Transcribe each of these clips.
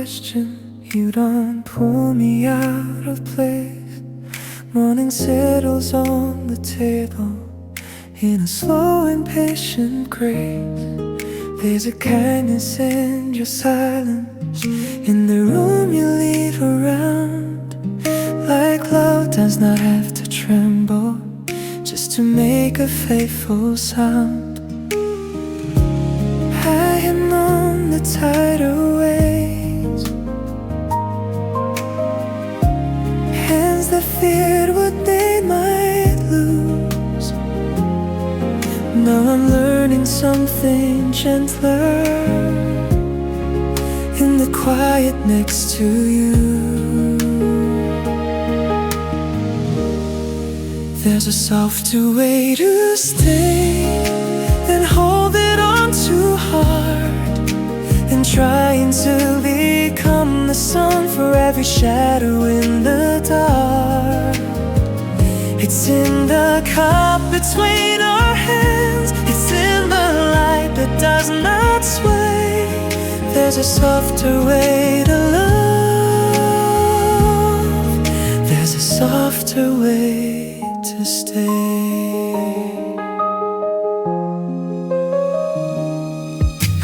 question. You don't pull me out of place. Morning settles on the table in a slow and patient grace. There's a kindness in your silence, in the room you leave around. Like love does not have to tremble just to make a faithful sound. I am on the tighter ways, hands that feared what they might lose. Now I'm learning something gentler in the quiet next to you. There's a softer way to stay than holding on too hard and trying to become the sun for every shadow in the dark. It's in the cup between our hands, it's in the light that does not sway. There's a softer way to love, there's a softer way to stay.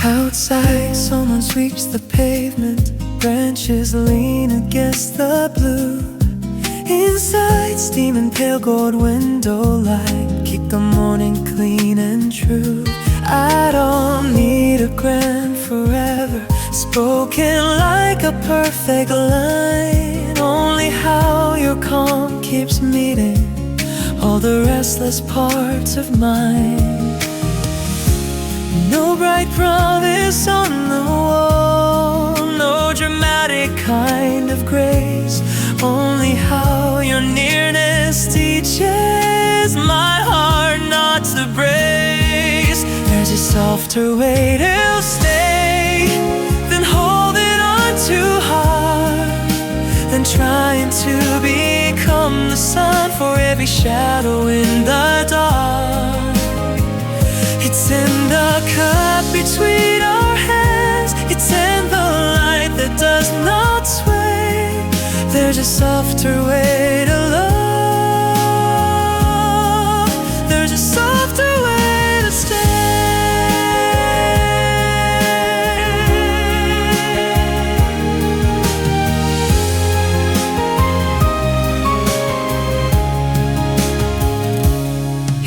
Outside, someone sweeps the pavement, branches lean against the blue. Inside, steam and pale gold window light keep the morning clean and true. I don't need a grand forever spoken like a perfect line, only how your calm keeps meeting all the restless parts of mine. No bright promise on the wall, no dramatic kind of grace, only how your nearness teaches my heart not to brace. There's a softer way to stay than holding on too hard, than trying to become the sun for every shadow in the dark. It's in the cup between our hands, it's in the light that does not sway. There's a softer way to love, there's a softer way to stay.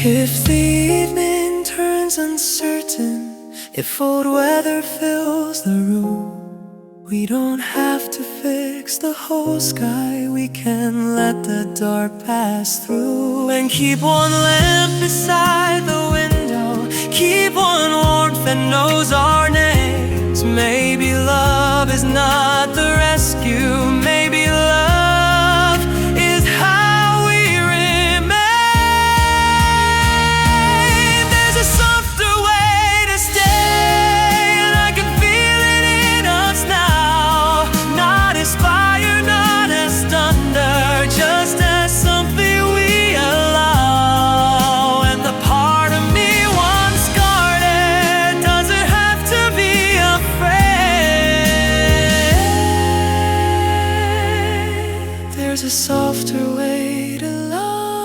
If the evening turns uncertain, if old weather fills the room, we don't have to fix the whole sky, we can let the dark pass through. And keep one lamp beside the window, keep one warmth that knows our names. Maybe love is not the rescue, maybe love is how we remain. There's a softer way to stay, and I can feel it in us now. Not as fire, not as thunder, just as something we allow. And the part of me once guarded doesn't have to be afraid. There's a softer way to love,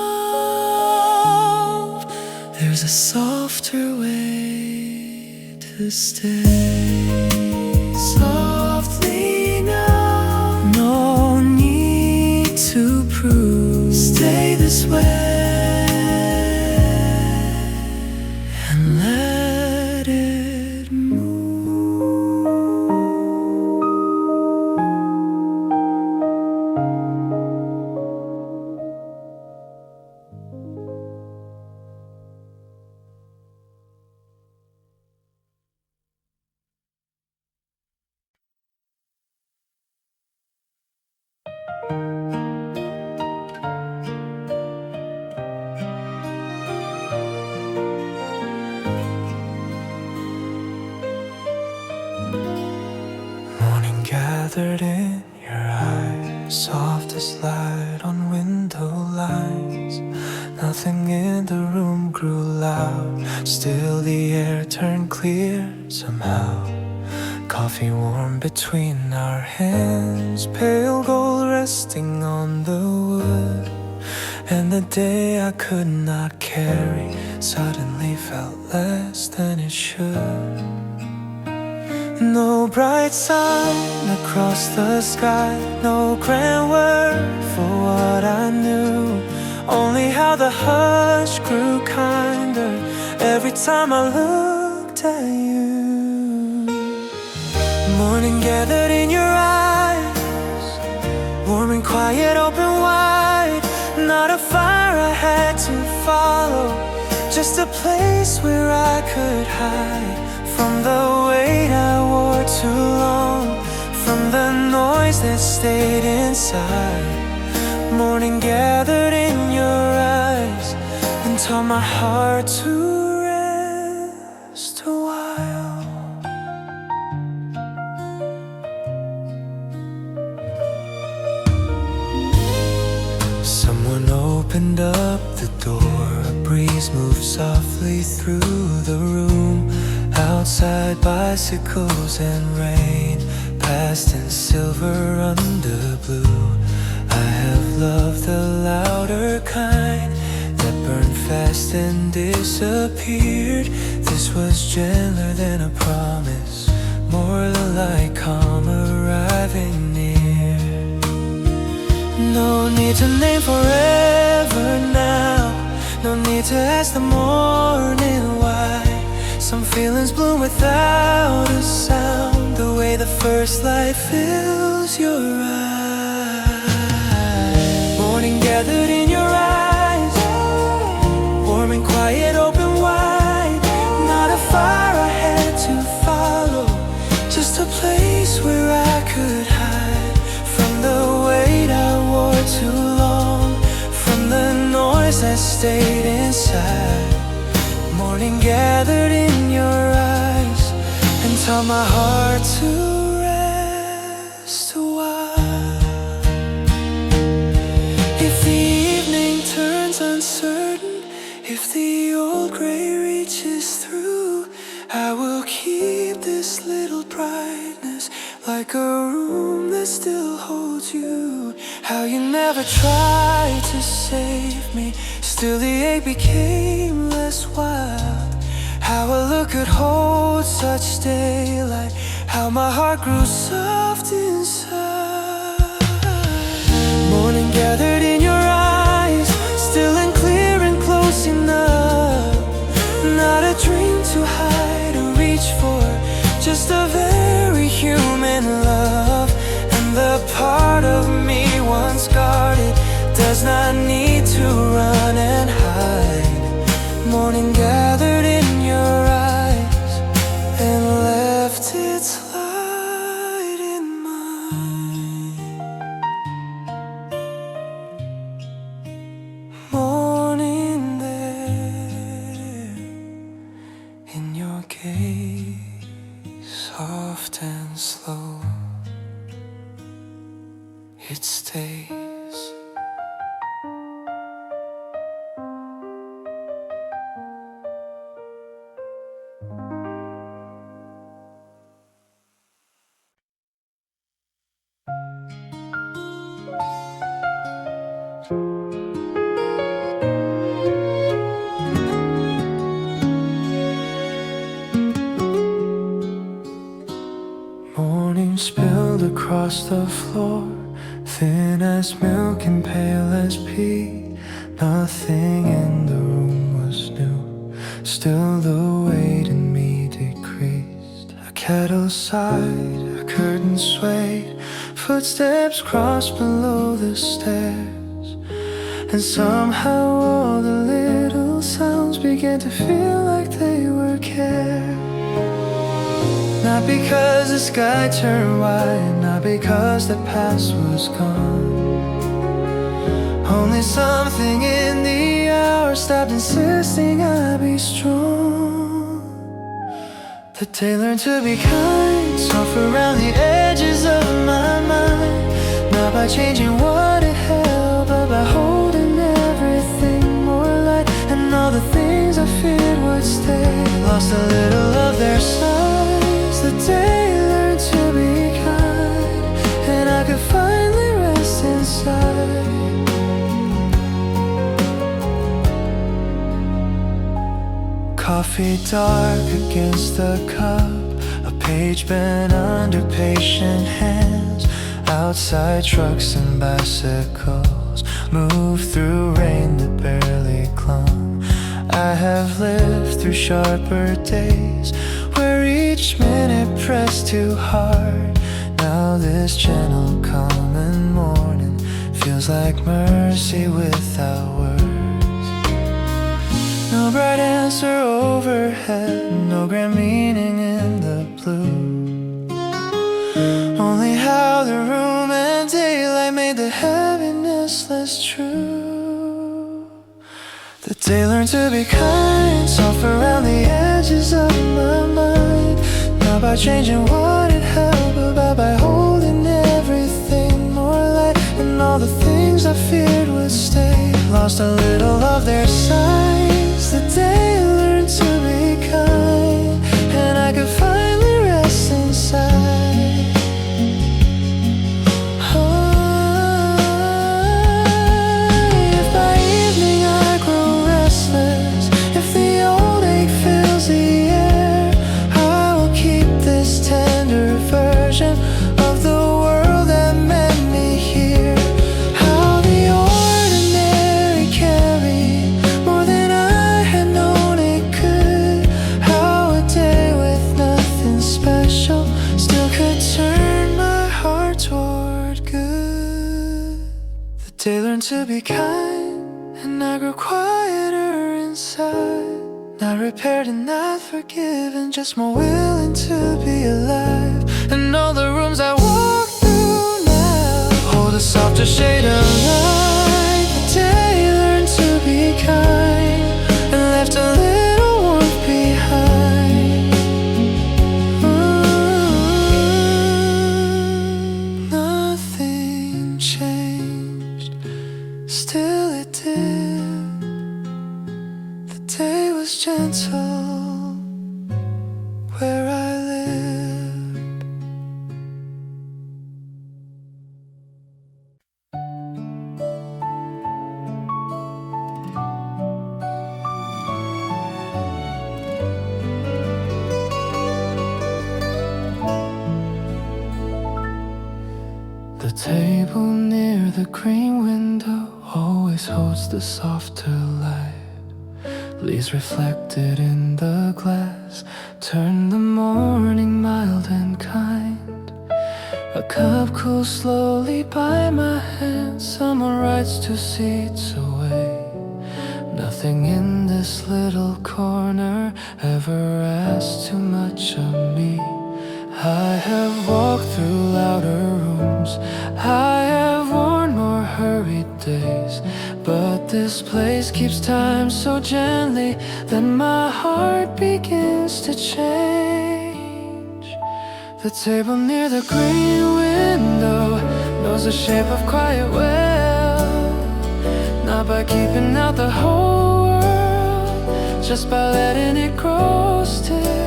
there's a softer way to stay. Softly now, no need to prove. Stay this way and let it move. Morning gathered in your eyes, soft as light on window lines. Nothing in the room grew loud, still the air turned clear somehow. Coffee warm between our hands, pale gold resting on the wood. And the day I could not carry suddenly felt less than it should. No bright sign across the sky, no grand word for what I knew. Only how the hush grew kinder every time I looked at you. Morning gathered in your eyes, warm and quiet, open wide. Not a fire I had to follow, just a place where I could hide from the weight I wore too long, from the noise that stayed inside. Morning gathered in your eyes and taught my heart to rest a while. Someone opened up the door, a breeze moved softly through the room. Outside bicycles and rain passed in silver under blue. I have loved the louder kind that burned fast and disappeared. This was gentler than a promise, more like calm arriving near. No need to name forever now, no need to ask the morning why. Some feelings bloom without a sound, the way the first light fills your eyes. Morning gathered in your eyes, warm and quiet, open wide. Not a fire I had to follow, just a place where I could hide from the weight I wore too long, from the noise that stayed inside. Morning gathered in your eyes and taught my heart to rest a while. If the evening turns uncertain, if the old gray reaches through, I will keep this little brightness like a room that still holds you. How you never tried to save me, still the ache became less wild. How a look could hold such daylight, how my heart grew soft inside. Morning gathered in your eyes, still and clear and close enough. Not a dream to hide or reach for, just a very human love. And the part of me once guarded does not need to run and hide. Morning gathered in your eyes and left its light in mine. Morning there in your gaze, soft and slow, it stays. Morning spilled across the floor, thin as milk and pale as pea. Nothing in the room was new, still the weight in me decreased. A kettle sighed, a curtain swayed, footsteps crossed below the stairs. And somehow all the little sounds began to feel like they were care. Not because the sky turned white, not because the past was gone. Only something in the hour stopped insisting I be strong. The day learned to be kind, soft around the edges of my mind. Not by changing what it held, but by holding everything more light. And all the things I feared would stay lost a little of their size. The day learned coffee dark against the cup, a page bent under patient hands. Outside trucks and bicycles move through rain that barely clung. I have lived through sharper days where each minute pressed too hard. Now this gentle common morning feels like mercy without words. No bright answer overhead, no grand meaning in the blue. Only how the room and daylight made the heaviness less true. The day learned to be kind, soft around the edges of my mind. Not by changing what it held, but by holding everything more light. And all the things I feared would stay, lost a little of their signs. The day learned to be kind, and I could finally rest inside. If by evening I grow restless, if the old ache fills the air, I will keep this tender version of the world that met me here. How the ordinary carried more than I had known it could. How a day with nothing special still could turn my heart toward good. The day learned to be kind, and I grew quieter inside. Not repaired and not forgiven, just more willing to be alive. And all the rooms I walk through now hold a softer shade of light. The day learned to be kind and left a little warmth behind. Nothing changed, still it did. The day was gentle where I live. The table near the green window always holds the softer light. Leaves reflected in the glass turn the morning mild and kind. A cup cools slowly by my hand. Someone rides 2 seats away. Nothing in this little corner ever asks too much of me. I have walked through louder rooms, I have worn more hurried days, but this place keeps time so gently that my heart begins to change. The table near the green window knows the shape of quiet well, not by keeping out the whole world, just by letting it grow still.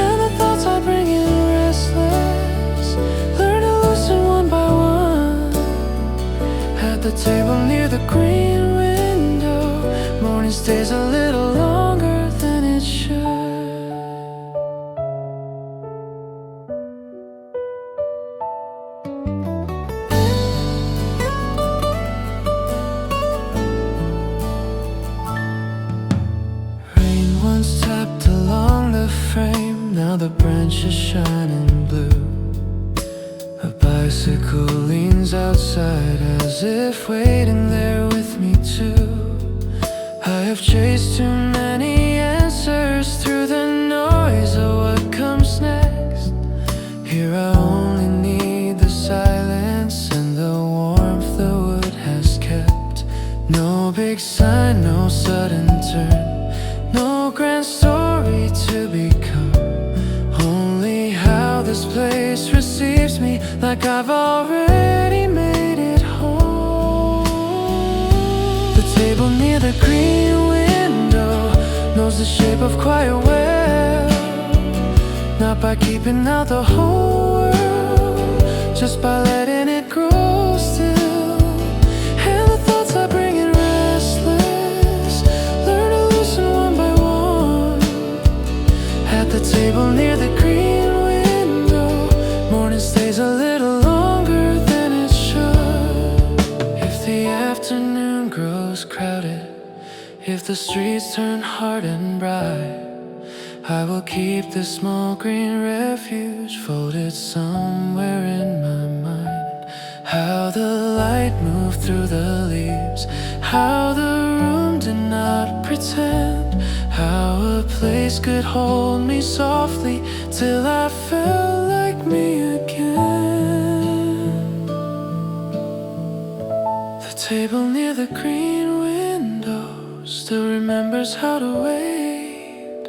And the thoughts I bring in restless, learn to loosen one by one. At the table near the green window, morning stays a little longer than it should. Rain once tapped along the frame, now the branches shining blue. A bicycle leans outside as if waiting there with me too. I have chased too many answers through the noise of what comes next. Here I only need the silence and the warmth the wood has kept. No big sign, no sudden turn, no grand story to become. Only how this place receives me, like I've already made it home. The table near the green window knows the shape of quiet well, not by keeping out the whole world, just by letting it grow still. And the thoughts I bring in restless, learn to loosen one by one. If the streets turn hard and bright, I will keep this small green refuge folded somewhere in my mind. How the light moved through the leaves, how the room did not pretend, how a place could hold me softly till I felt like me again. The table near the green window still remembers how to wait,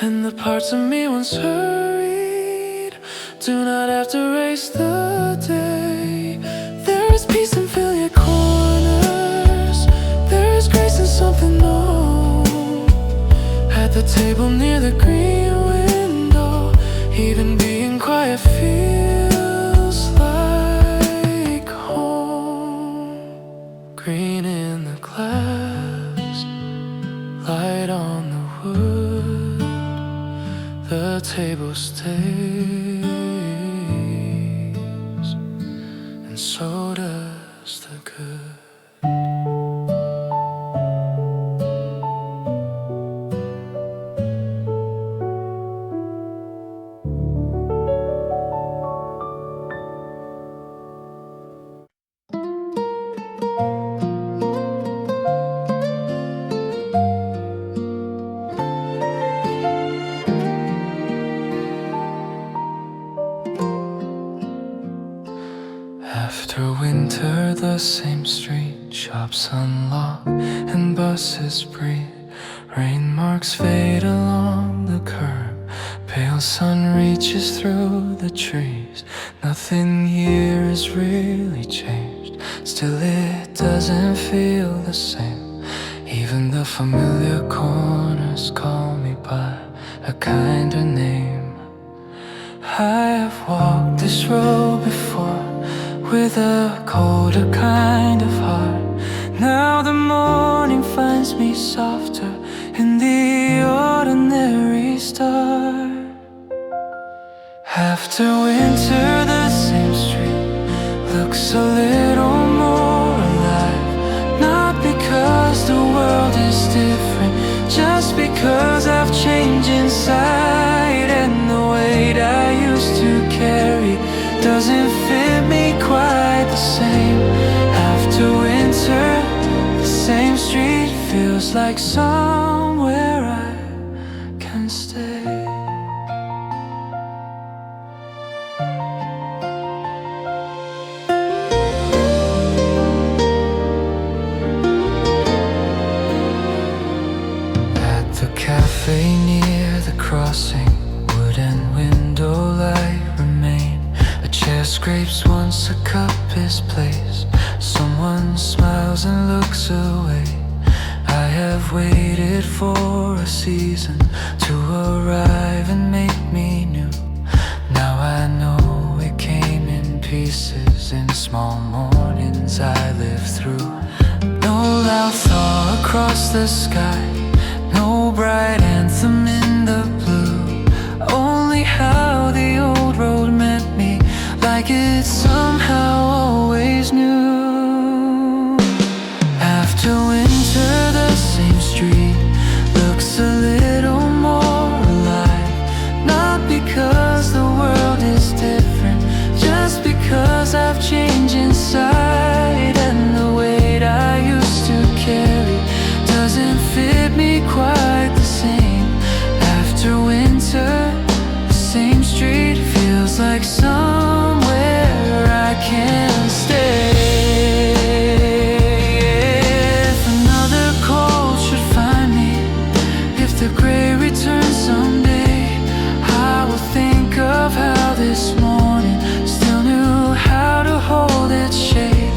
and the parts of me once hurried do not have to race the day. There is peace in familiar corners, there is grace in something new. At the table near the green window, even being quiet feels like home. Green in the glass, light on the wood, the table stays, and so does the good. After winter, the same street, shops unlock and buses breathe. Rain marks fade along the curb, pale sun reaches through the trees. Nothing here is really changed, still it doesn't feel the same. Even the familiar corners call me by a kinder name. I have walked this road before, with a colder kind of heart. Now the morning finds me softer in the ordinary start. After winter, the same street looks a little more alive. Not because the world is different, just because I've changed inside. And the weight I used to carry doesn't fit me quite the same. After winter, the same street feels like somewhere I can stay. At the cafe near the crossing, wooden window light remains. A chair scrapes once a cup is placed. Someone smiles and looks away. I have waited for a season to arrive and make me new. Now I know it came in pieces, in small mornings I lived through. No loud thaw across the sky, no bright anthem in the blue. Only how the old road met me, like it somehow always knew. After winter, the same street looks a little more alive. Not because the world is different, just because I've changed inside. And the weight I used to carry doesn't fit me quite the same. After winter, the same street feels like somewhere I can stay. If another cold should find me, if the gray returns someday, I will think of how this morning still knew how to hold its shape.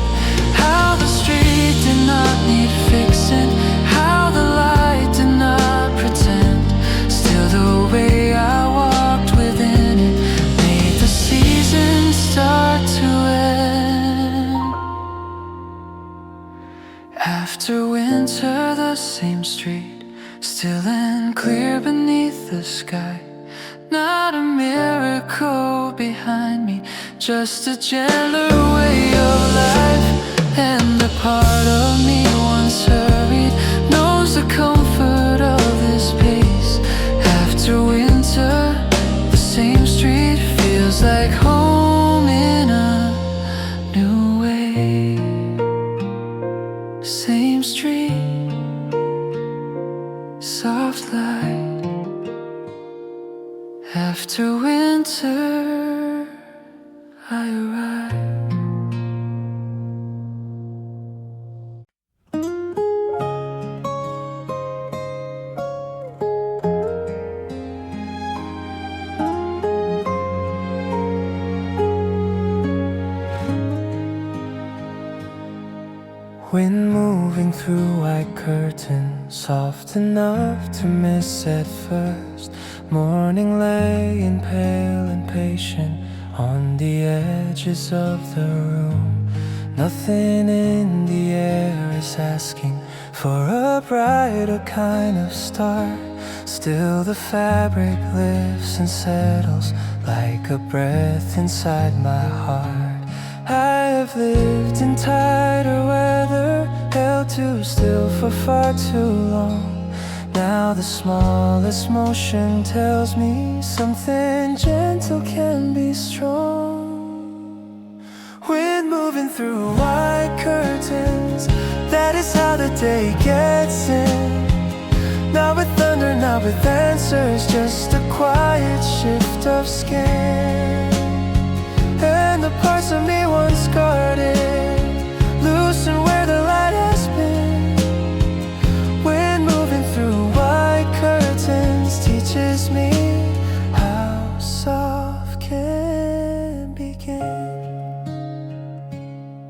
How the street did not need fixing, how the light did not pretend. Still the way I walked within it made the seasons start to end. After winter, the same street, still and clear beneath the sky. Not a miracle behind me, just a gentler way of life. And a part of me once hurried knows the I arrive. Wind moving through white curtains, soft enough to miss at first. Morning laying pale and patient on the edges of the room. Nothing in the air is asking for a brighter kind of start. Still the fabric lifts and settles like a breath inside my heart. I have lived in tighter weather, held too still for far too long. Now the smallest motion tells me something gentle can be strong. Wind moving through white curtains, that is how the day gets in. Not with thunder, not with answers, just a quiet shift of skin. And the parts of me once guarded loosen where the light has been. Wind moving through white curtains teaches me how soft can begin.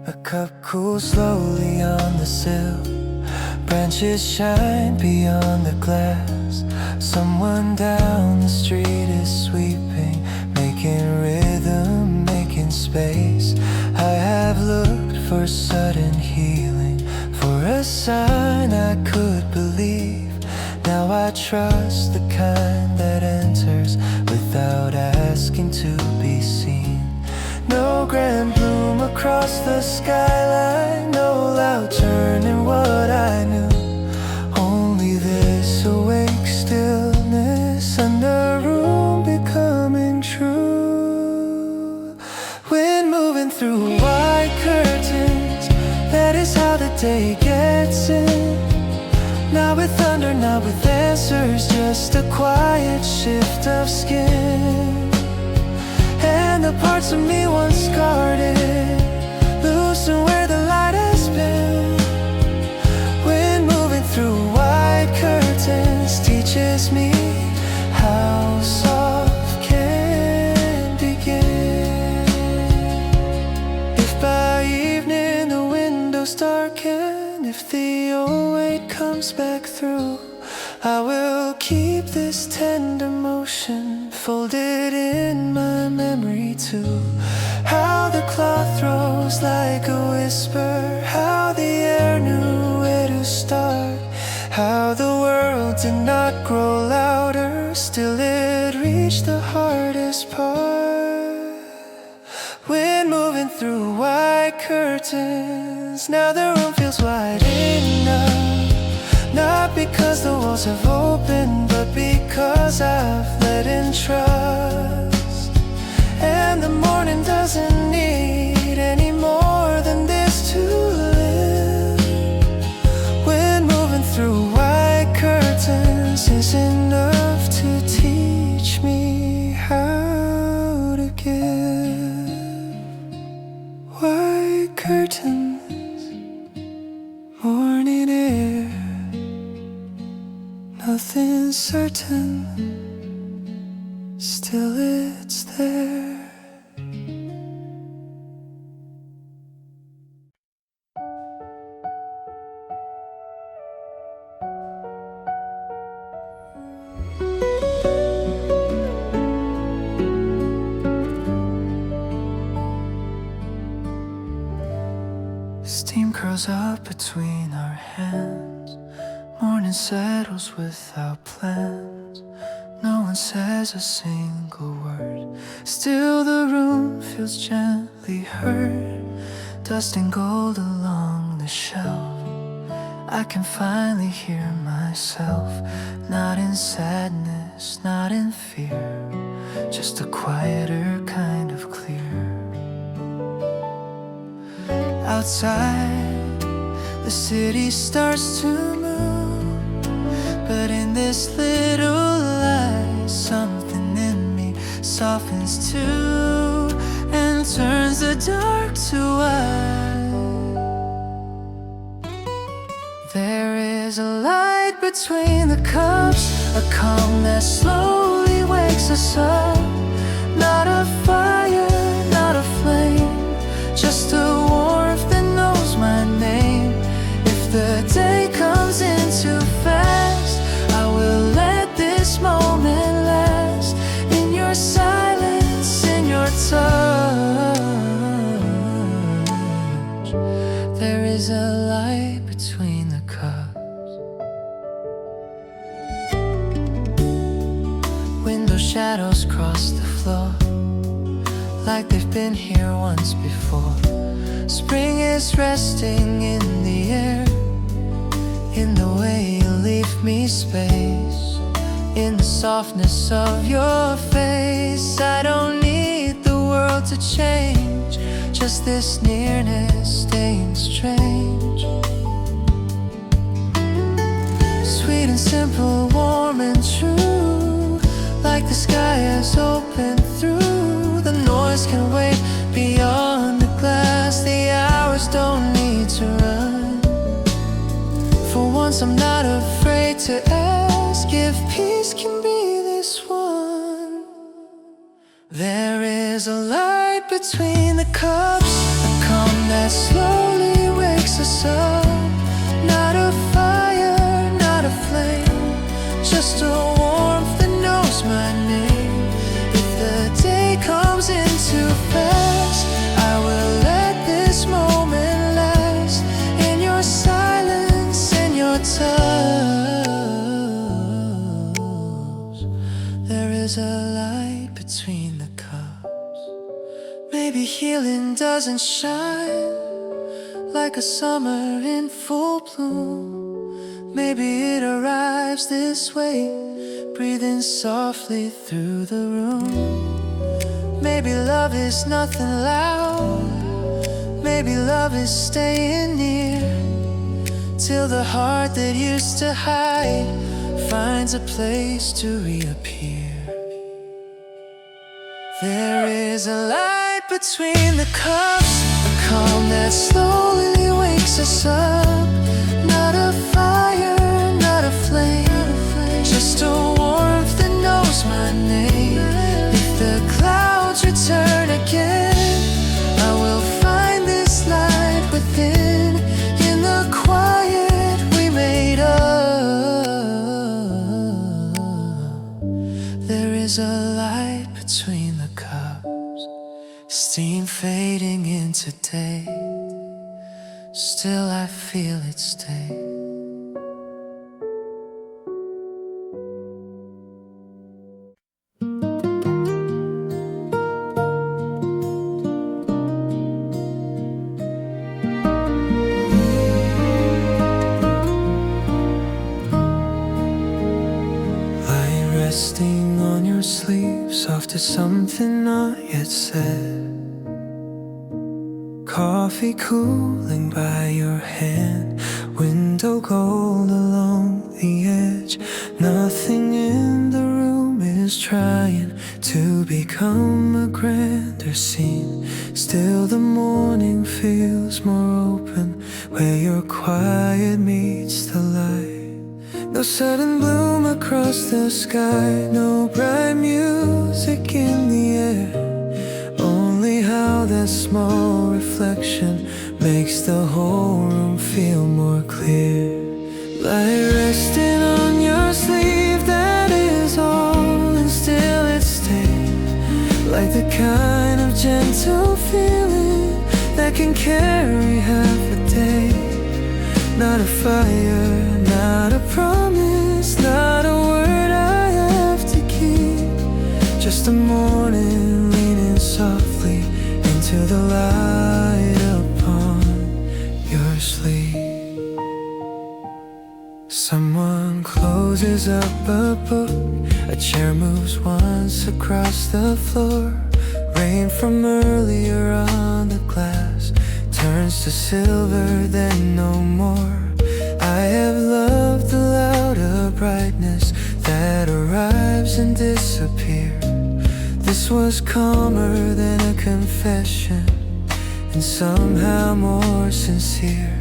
A cup cools slowly on the sill, branches shine beyond the glass. Someone down the street is sweeping, making rhythm, making space. I have looked for sudden healing, for a sign I could believe. Now I trust the kind that enters without asking to be seen. No grand bloom across the skyline, no loud turning what I knew. Only this awake stillness and the room becoming true. Wind moving through white curtains, that is how the day gets in. Not with thunder, not with answers, just a quiet shift of skin. And the parts of me once guarded loosen where the light has been. Wind moving through white curtains teaches me how soft can begin. If by evening the windows darken, if the old weight comes back through, I will keep this tender motion folded in my memory too. How the cloth rose like a whisper, how the air knew where to start, how the world did not grow louder, still it reached the hardest part. Wind moving through white curtains, now the room feels wide enough. Not because the walls have opened, but because I've let in trust. And the morning doesn't need any more than this to live. Wind moving through white curtains is enough to teach me how to give. White curtains, morning air, nothing certain, still it's there. Steam curls up between our hands. Morning settles without plans. No one says a single word. Still the room feels gently hurt. Dust and gold along the shelf. I can finally hear myself. Not in sadness, not in fear, just a quieter kind of clear. Outside, the city starts to move, but in this little light, something in me softens too and turns turns the dark to white. There is a light between the cups, a calm that slowly wakes us up. Not a fire, not a flame, just a warmth that knows my name. If the day comes in too fast, I will let this moment last. In your silence, in your touch, there is a light between the cups. Window shadows cross the floor, like they've been here once before. Spring is resting in the air, in the way you leave me space, in the softness of your face. I don't need the world to change, just this nearness staying strange. Sweet and simple, warm and true, like the sky has opened through. The noise can wait beyond the glass, the hours don't need to run. For once I'm not afraid to ask if peace can be this one. There is a light between the cups, a calm that slowly wakes us up. Not a fire, not a flame, just a warmth that knows my name. If the day comes in too fast, I will let this moment last. In your silence, in your touch, there is a light between the cups. Maybe healing doesn't shine like a summer in full bloom. Maybe it arrives this way, breathing softly through the room. Maybe love is nothing loud, maybe love is staying near, till the heart that used to hide finds a place to reappear. There is a light between the cups, a calm that slowly wakes us up. Not a fire, not a flame, just a warmth that knows my name. If the clouds return again, I will find this light within. In the quiet we made up, there is a light between the cups. Steam fading into day, still I feel it stay. Resting on your sleeve, soft as something not yet said. Coffee cooling by your hand, window gold along the edge. Nothing in the room is trying to become a grander scene. Still the morning feels more open where your quiet meets the light. No sudden bloom across the sky, no bright music in the air, only how that small reflection makes the whole room feel more clear. Light resting on your sleeve, that is all, and still it stays. Like the kind of gentle feeling that can carry half a day. Not a fire, not a promise, not a word I have to keep. Just a morning leaning softly into the light upon your sleep. Someone closes up a book, a chair moves once across the floor. Rain from earlier on the glass turns to silver, then no more. I have loved the louder brightness that arrives and disappears. This was calmer than a confession, and somehow more sincere.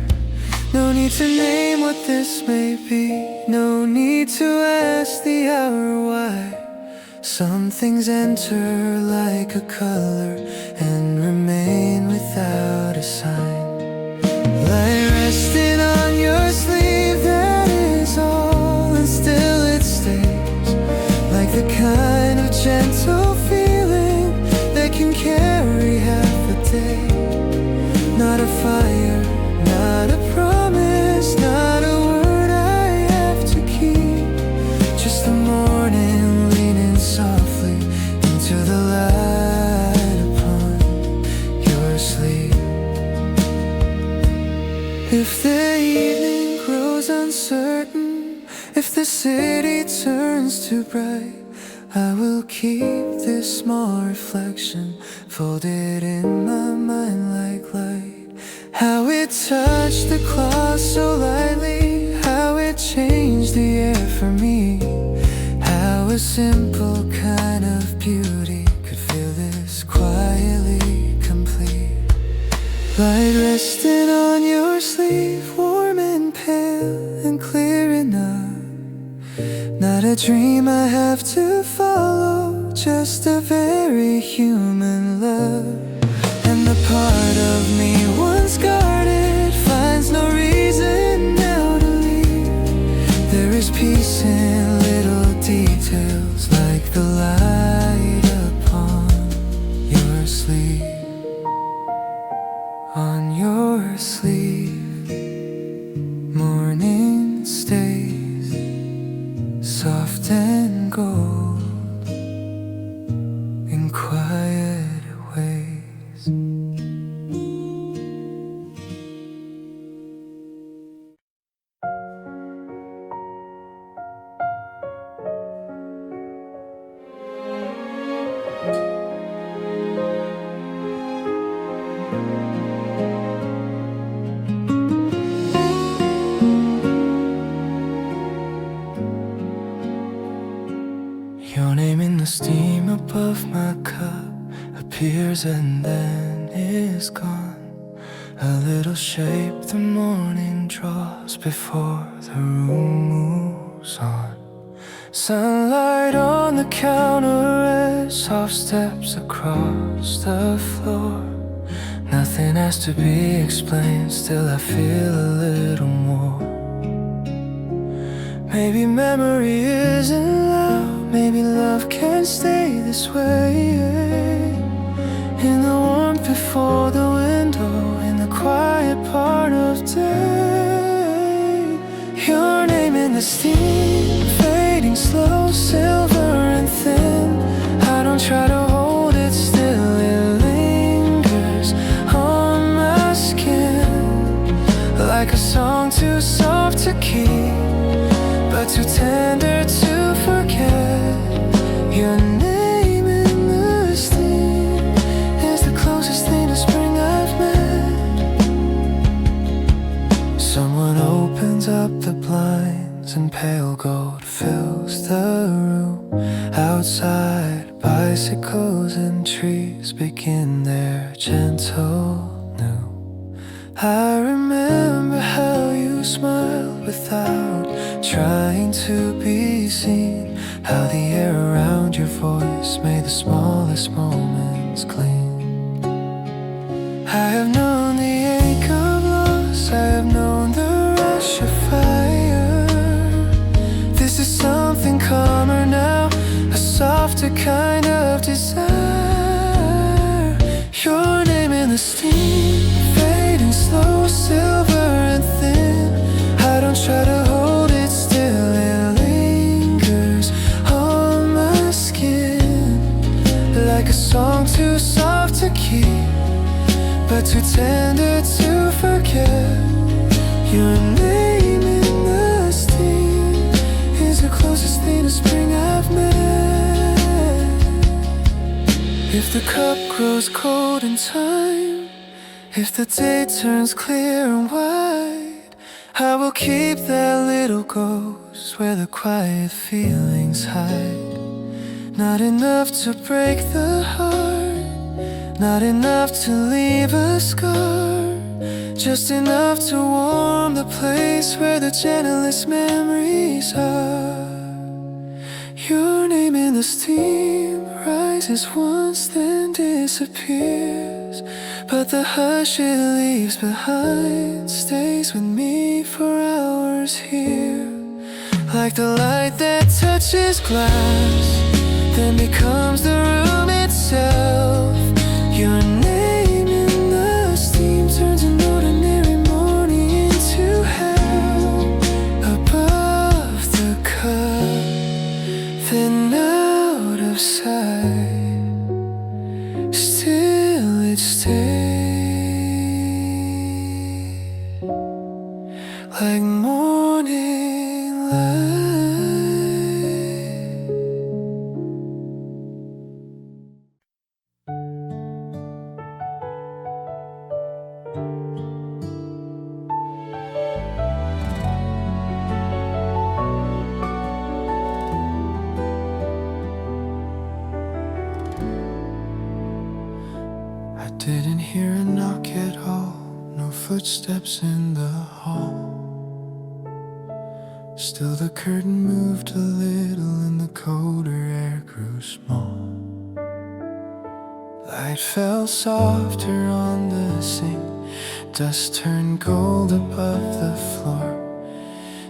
No need to name what this may be, no need to ask the hour why. Some things enter like a color and remain without a sign. Like resting on your sleeve, that is all, and still it stays. Like the kind of gentle feeling that can carry half a day. Not a fire, not a promise, not a word I have to keep. Just the morning leaning softly into the light upon your sleep. If the evening grows uncertain, if the city turns too bright, I will keep this small reflection folded in my mind like light. How it touched the cloth so lightly, how it changed the air for me. How a simple kind of beauty could feel this quietly complete. Light resting on your sleeve, warm and pale and clear enough. Not a dream I have to follow, just a very human love. And the part of me once guarded finds no reason now to leave. There is peace in little details, like the light upon your sleeve. On your sleeve, morning stays soft and gold in quiet ways. Your name in the steam above my cup appears and then is gone. A little shape the morning draws before the room moves on. Sunlight on the counter as soft steps across the floor. Nothing has to be explained, still I feel a little more. Maybe memory isn't loud, maybe love can't stay this way. In the warmth before the window, in the quiet part of day. Your name in the steam, fading slow, silver and thin. I don't try to hold it still, it lingers on my skin. Like a song too soft to keep, but too tender to forget. Your name in the steam is the closest thing to spring I've met. Someone opens up the blinds and pale gold fills the room. Outside, bicycles and trees begin their gentle noon. I remember how you smiled without trying to be seen, how the air around your voice made the smallest moments clean. I have known the ache of loss, I have known the rush of fire. This is something calmer now, a softer kind of desire. Your name in the steam, fading slow, silver and thin. I don't try to hold it still, it lingers on my skin. Like a song too soft to keep, but too tender to forget. Your name in the steam is the closest thing to spring I've met. If the cup grows cold in time, if the day turns clear and wide, I will keep that little ghost where the quiet feelings hide. Not enough to break the heart, Not enough to leave a scar, just enough to warm the place where the gentlest memories are. Your name in the steam rises once then disappears, but the hush it leaves behind stays with me for hours here. Like the light that touches glass, then becomes the room itself. Your name in the steam turns an ordinary morning into hell. Above the cup, then out of sight, still it stays like morning light. Didn't hear a knock at all, no footsteps in the hall. Still the curtain moved a little and the colder air grew small. Light fell softer on the sink, dust turned gold above the floor.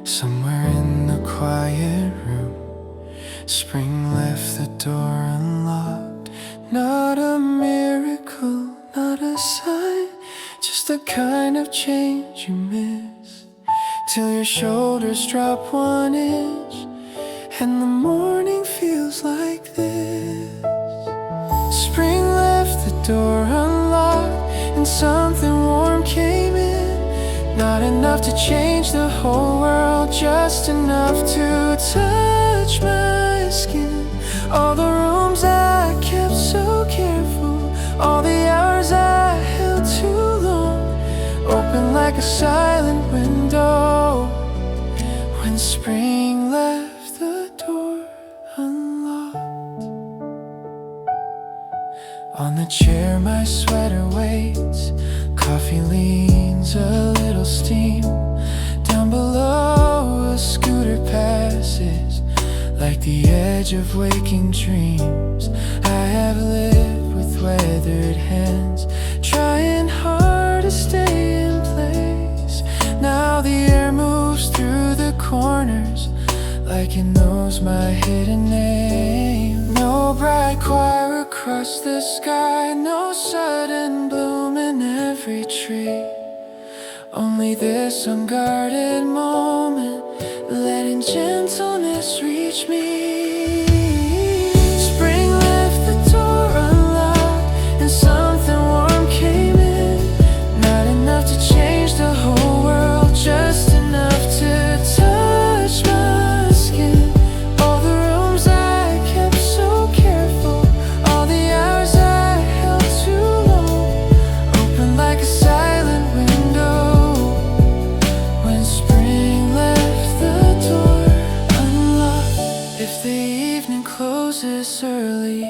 Somewhere in the quiet room, spring left the door unlocked. Not a miracle, not a sign, just the kind of change you miss, till your shoulders drop 1 inch and the morning feels like this. Spring left the door unlocked and something warm came in. Not enough to change the whole world, just enough to touch my skin. All the rooms I kept so careful, all the hours I held too long, open like a silent window when spring left the door unlocked. On the chair my sweater waits, coffee leans a little steam. Down below a scooter passes, like the edge of waking dreams. I have lived with weathered hands, trying hard to stay in place. Now the air moves through the corners, like it knows my hidden name. No bright choir across the sky, no sudden bloom in every tree. Only this unguarded moment, letting gentleness reach me. Spring left the door unlocked and something warm came in. Not enough to change the whole world, just enough to touch my skin. All the rooms I kept so careful, all the hours I held too long, open like a silent window when spring left the door unlocked. If the evening closes early,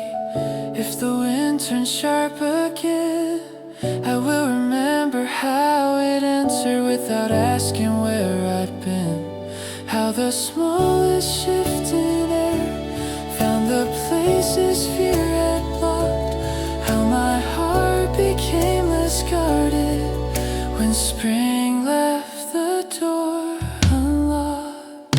if the wind turns sharp again, I will remember how it entered without asking where I'd been. How the smallest shift in air found the places fear had blocked. How my heart became less guarded when spring left the door unlocked.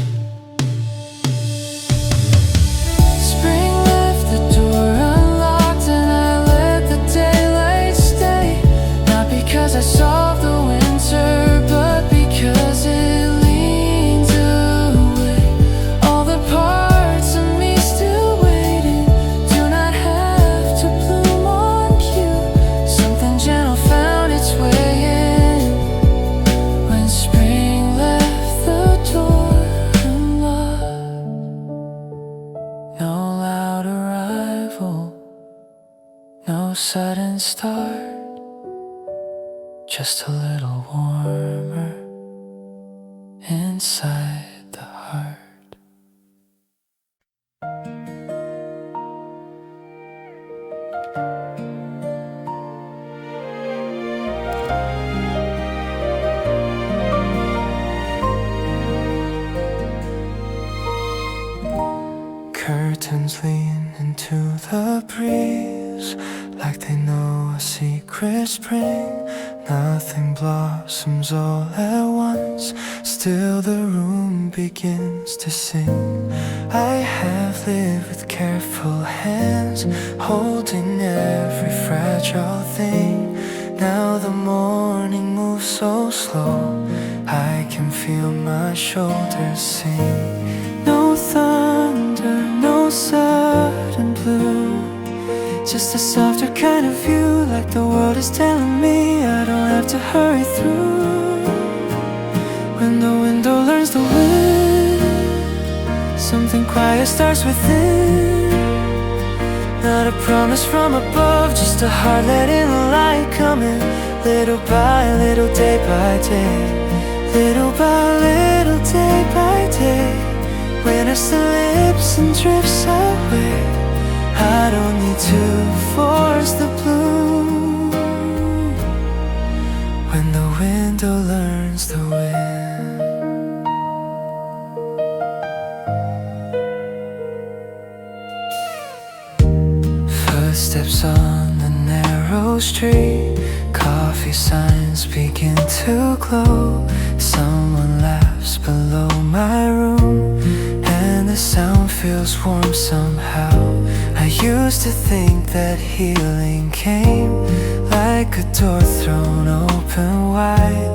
Spring left the door unlocked and I let the daylight stay. Not because I solved the winter, but because it leans away. All the parts of me still waiting do not have to bloom on cue. Something gentle found its way in when spring left the door unlocked. No loud arrival, no sudden start, just a little warmer inside the heart. secret spring. Nothing blossoms all at once, still the room begins to sing. I have lived with careful hands, holding every fragile thing. Now the morning moves so slow, I can feel my shoulders sink. No thunder, no sudden bloom, just a softer kind of view, like the world is telling me I don't have to hurry through. When the window learns the wind, something quiet starts within. Not a promise from above, just a heart letting the light come in. Little by little, day by day, little by little, day by day. Winter slips and drifts away, I don't need to force the bloom. When the window learns the wind. Footsteps on the narrow street, coffee signs begin to glow. Someone laughs below my room, and the sound feels warm somehow. I used to think that healing came like a door thrown open wide.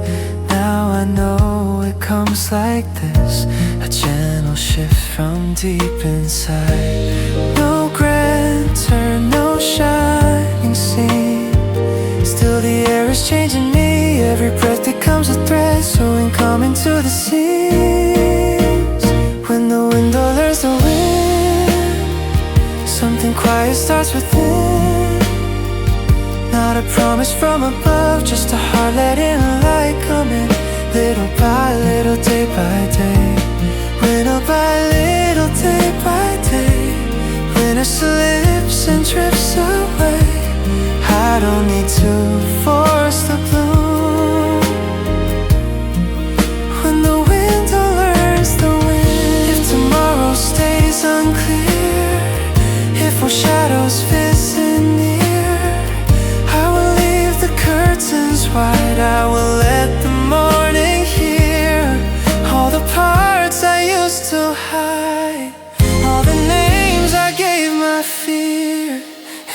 Now I know it comes like this, a gentle shift from deep inside. No grand turn, no shining scene, still the air is changing me. Every breath becomes a thread, sewing coming to the seams. When the window learns the wind, something quiet starts within. Not a promise from above, just a heart letting the light come in. Little by little, day by day, little by little, day by day. Winter slips and drifts away, I don't need to force the bloom. When the window learns the wind, if tomorrow stays unclear, if our shadows visit near, I will leave the curtains wide. I will let the morning hear all the parts I used to hide, all the names I gave my fear.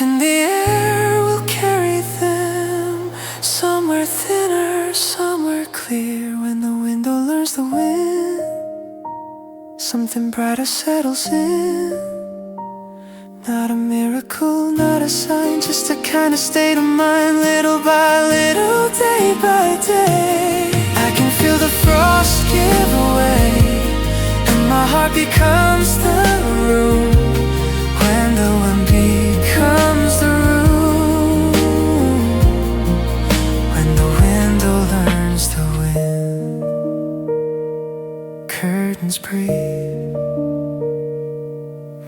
In the air will carry them, somewhere thinner, somewhere clear. When the window learns the wind, something brighter settles in. Not a miracle, not a sign, just a kind of state of mind. Little by little, day by day, I can feel the frost give away, and my heart becomes the room. When the wind becomes the room, when the window learns the wind. Curtains breathe,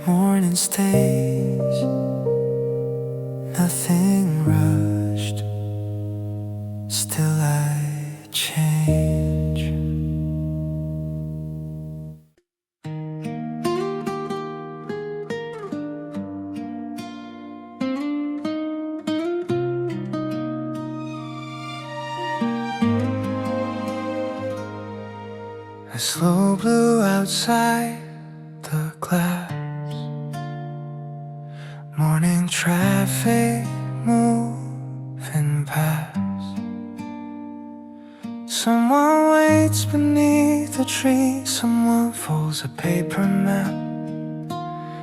morning stays, nothing rushed, still I change. A slow blue outside the glass, morning traffic moving past. Someone waits beneath a tree, someone folds a paper map.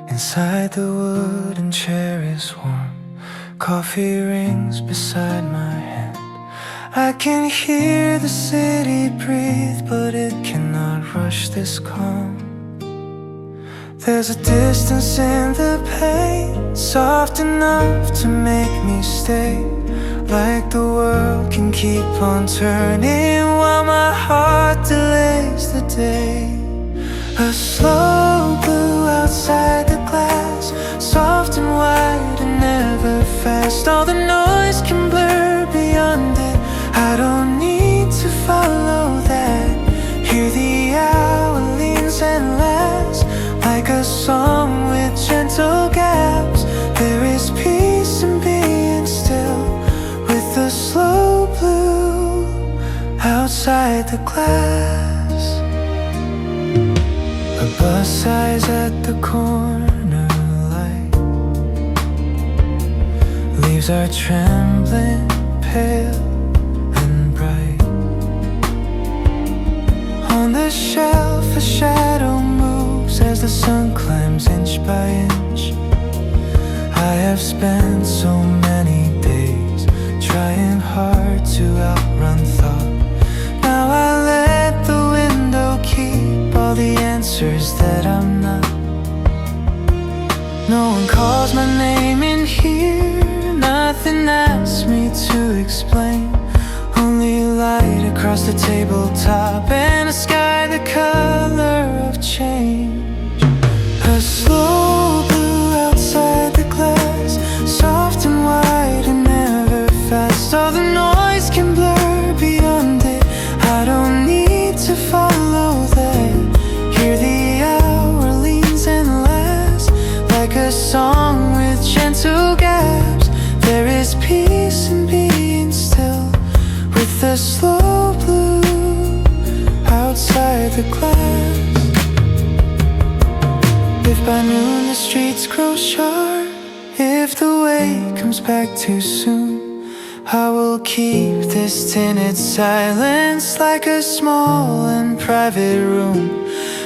Inside the wooden chair is warm, coffee rings beside my hand. I can hear the city breathe, but it cannot rush this calm. There's a distance in the pain, soft enough to make me stay. Like the world can keep on turning while my heart delays the day. A slow blue outside the glass, soft and white and never fast. All the noise can blur beyond it, I don't need to follow that. Hear the hour leans and laughs, like a song with gentle gaps. There is peace in being still, with the slow blue outside the glass. A bus sighs at the corner light. Leaves are trembling, pale and bright. On the shelf a shadow moves as the sun climbs inch by inch. I have spent so many days trying hard to outrun thought. Now I let the window keep all the answers that I'm not. No one calls my name in here, nothing asks me to explain. Only light across the tabletop and a sky the color of change. A slow blue outside the glass, soft and wide and never fast. All the noise can blur beyond it, I don't need to follow that. Hear the hour leans and laughs, like a song with gentle gaps. There is peace in being still, with the slow blue outside the glass. If by noon the streets grow sharp, if the way comes back too soon, I will keep this tinted silence like a small and private room.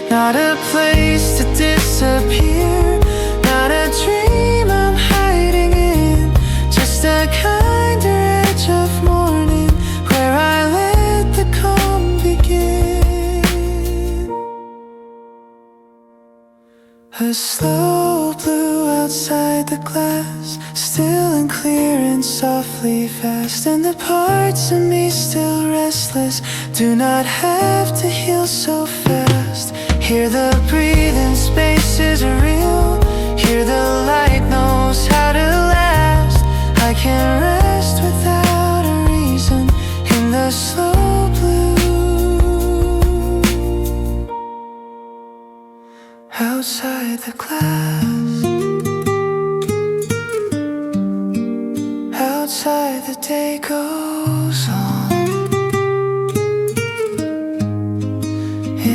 Not a place to disappear, not a dream I'm hiding in, just a kinder edge of morning where I let the calm begin. A slow blue outside the glass, still and clear and softly fast. And the parts of me still restless do not have to heal so fast. Hear the breathing spaces are real, hear the light knows how to last. I can rest without a reason in the slow blue outside the glass. Outside the day goes on,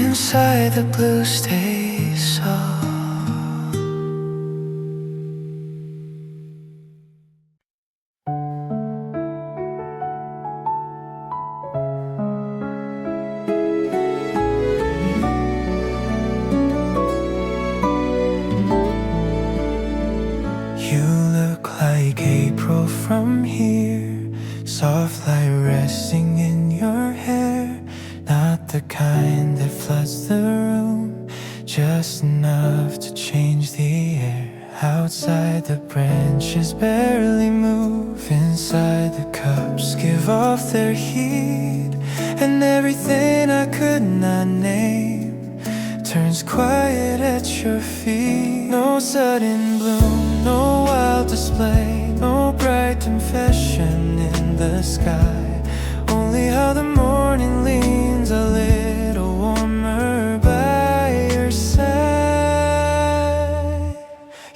inside the blue stays soft. You look like April from here, soft light resting in your hair. Not the kind that floods the room, just enough to change the air. Outside the branches barely move, inside the cups give off their heat. And everything I could not name turns quiet at your feet. No sudden bloom, no wild display, no bright confession in the sky. Only how the morning leans a little warmer by your side.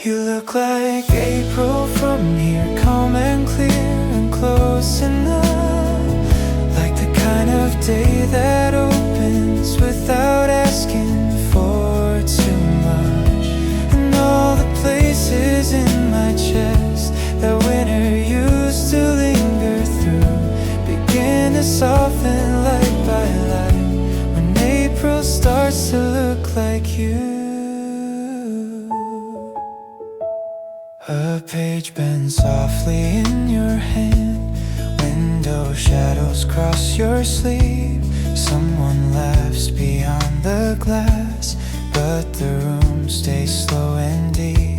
You look like April from here, calm and clear and close enough, like the kind of day that opens without asking for too much. And all the places in my chest that winter used to linger through begin to soften light by light when April starts to look like you. A page bends softly in your hand, window shadows cross your sleeve. Someone laughs beyond the glass, but the room stays slow and deep.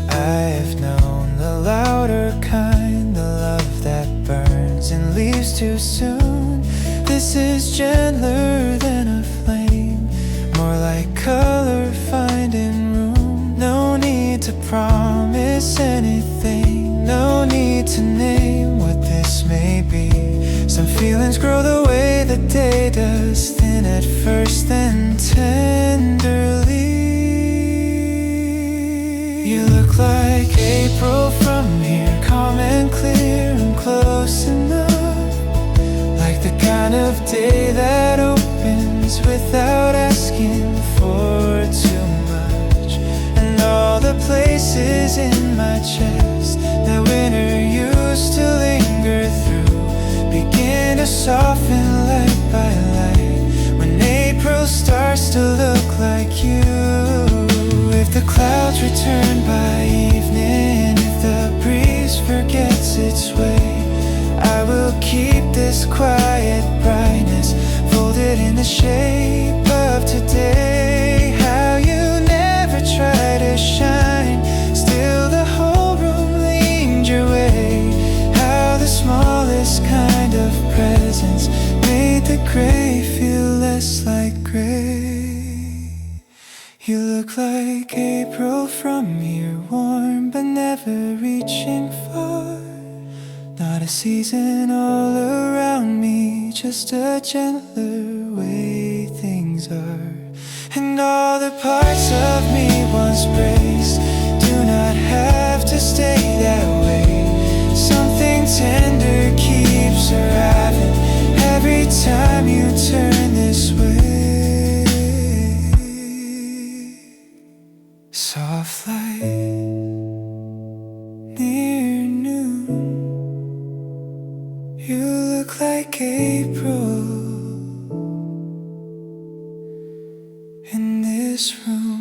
I have known the louder kind, the love that burns and leaves too soon. This is gentler than a flame, more like color finding room. No need to promise anything, no need to name what this may be. Some feelings grow the way the day does, thin at first then tenderly. You look like April from here, calm and clear and close enough, kind of day that opens without asking for too much. And all the places in my chest that winter used to linger through begin to soften light by light when April starts to look like you. If the clouds return by evening, if the breeze forgets its way, I will keep this quiet brightness folded in the shape of today. How you never try to shine, still the whole room leaned your way. How the smallest kind of presence made the gray feel less like gray. You look like April from here, warm but never reaching far. Not a season all around me, just a gentler way things are. And all the parts of me once braced do not have to stay that way. Something tender keeps arriving every time you turn this way. Soft light near noon, you look like April in this room.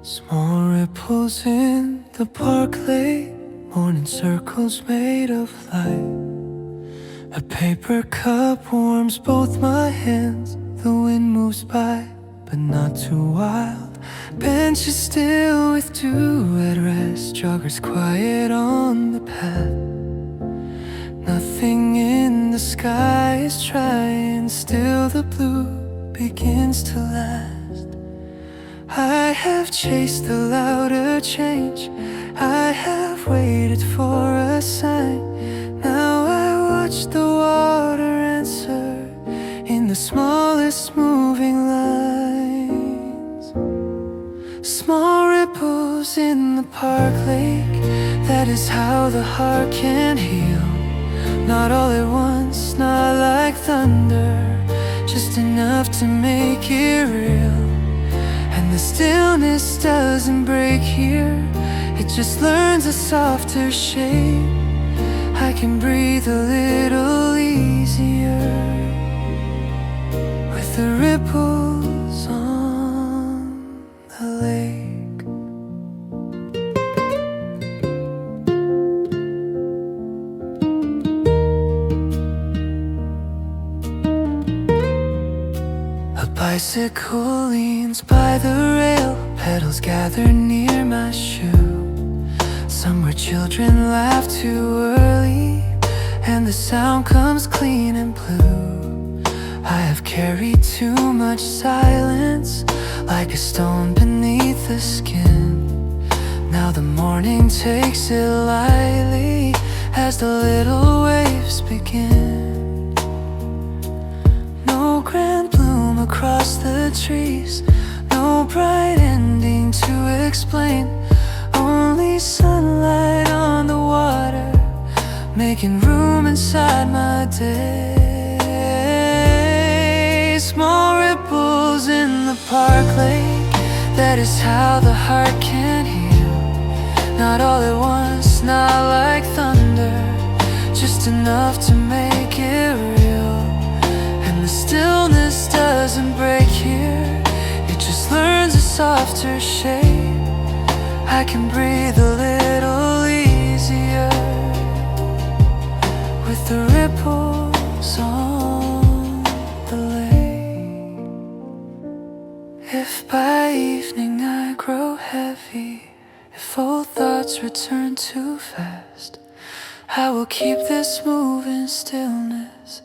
Small ripples in the park late, morning circles made of light. A paper cup warms both my hands. The wind moves by, but not too wild. Bench is still with dew at rest. Joggers quiet on the path. Nothing in the sky is trying. Still the blue begins to last. I have chased the louder change. I have waited for a sign. Now I watch the water answer in the smallest moving lines. Small ripples in the park lake, that is how the heart can heal. Not all at once, not like thunder, just enough to make it real. And the stillness doesn't break here, it just learns a softer shape. I can breathe a little easier with the ripples on the lake. A bicycle leans by the rail, pedals gather near my shoe. Somewhere children laugh too early, and the sound comes clean and blue. I have carried too much silence, like a stone beneath the skin. Now the morning takes it lightly as the little waves begin. No grand bloom across the trees, no bright ending to explain. Only sunlight on the water, making room inside my day. Small ripples in the park lake, that is how the heart can heal. Not all at once, not like thunder, just enough to make it real. And the stillness doesn't break here, it just learns a softer shape. I can breathe a little easier with the ripples on the lake. If by evening I grow heavy, if old thoughts return too fast, I will keep this moving stillness,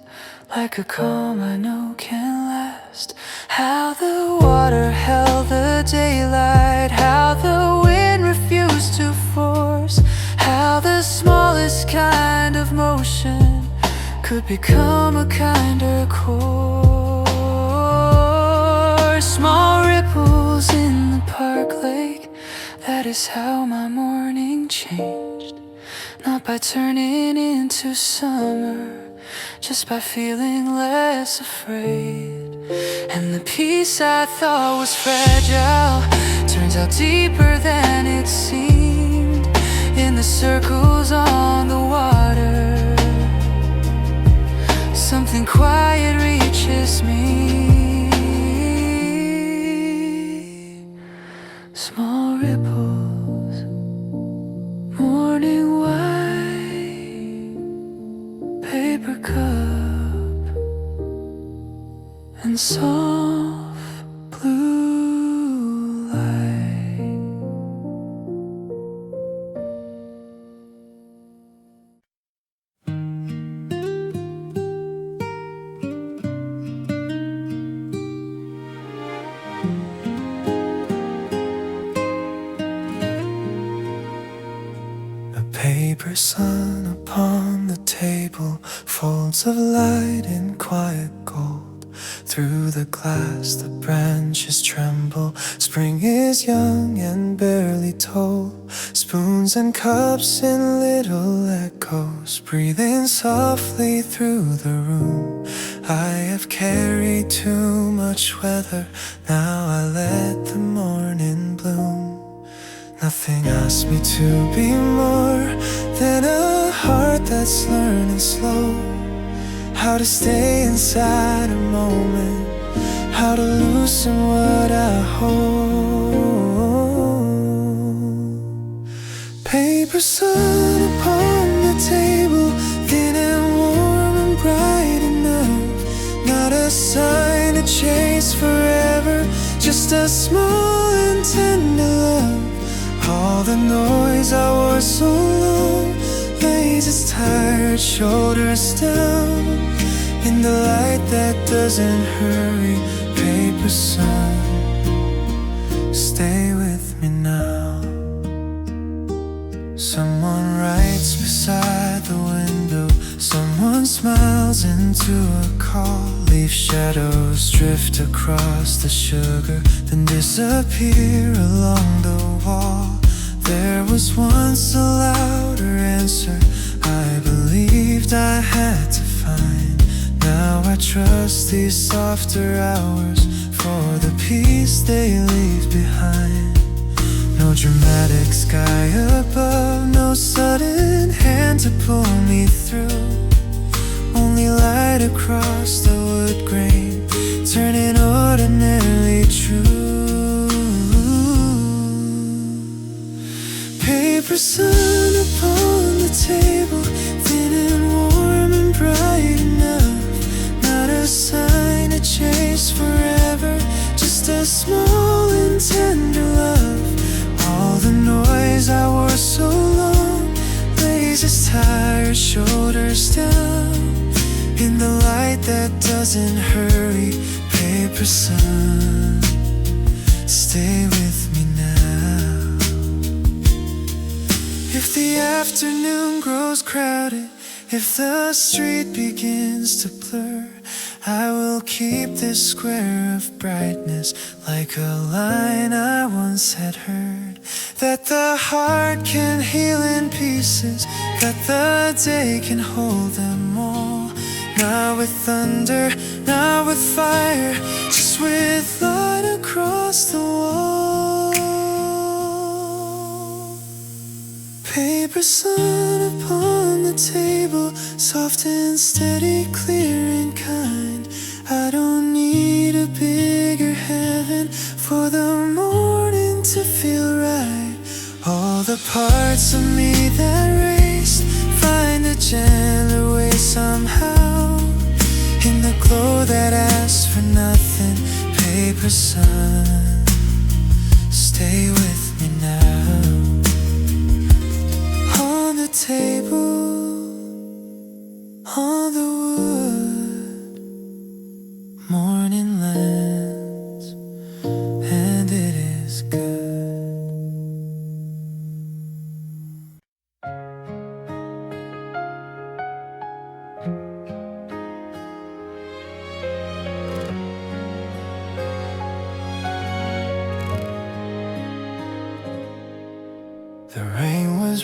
like a calm I know can last. How the water held the daylight, how the wind refused to force, how the smallest kind of motion could become a kinder core. Small ripples in the park lake, that is how my morning changed. Not by turning into summer, just by feeling less afraid. And the peace I thought was fragile turns out deeper than it seemed. In the circles on the water, something quiet reaches me. Small ripples, morning white, paper cup, and soft blue light. A paper sun upon the table, folds of light in quiet gold. Through the glass the branches tremble. Spring is young and barely told. Spoons and cups in little echoes, breathing softly through the room. I have carried too much weather, now I let the morning bloom. Nothing asks me to be more than a heart that's learning slow how to stay inside a moment, how to loosen what I hold. Paper sun upon the table, thin and warm and bright enough. Not a sign to chase forever, just a small and tender love. All the noise I wore so long lays its tired shoulders down. In the light that doesn't hurry, paper sun, stay with me now. Someone writes beside the window, someone smiles into a call. Leaf shadows drift across the sugar, then disappear along the wall. There was once a louder answer I believed I had to find. Now I trust these softer hours for the peace they leave behind. No dramatic sky above, no sudden hand to pull me through. Only light across the wood grain, turning ordinarily true. Paper sun upon the table, thin and warm and bright enough. Not a sign to chase forever, just a small and tender love. All the noise I wore so long lays its tired shoulders down. In the light that doesn't hurry, paper sun, stay with me now. If the afternoon grows crowded, if the street begins to blur, I will keep this square of brightness like a line I once had heard. That the heart can heal in pieces, that the day can hold them all. Not with thunder, not with fire, just with light across the wall. Paper sun upon the table, soft and steady, clear and kind. I don't need a bigger heaven for the morning to feel right. All the parts of me that raced find a gentler way somehow. In the glow that asks for nothing, paper sun, stay with me now. On the table, on the wood, morning lands, and it is good.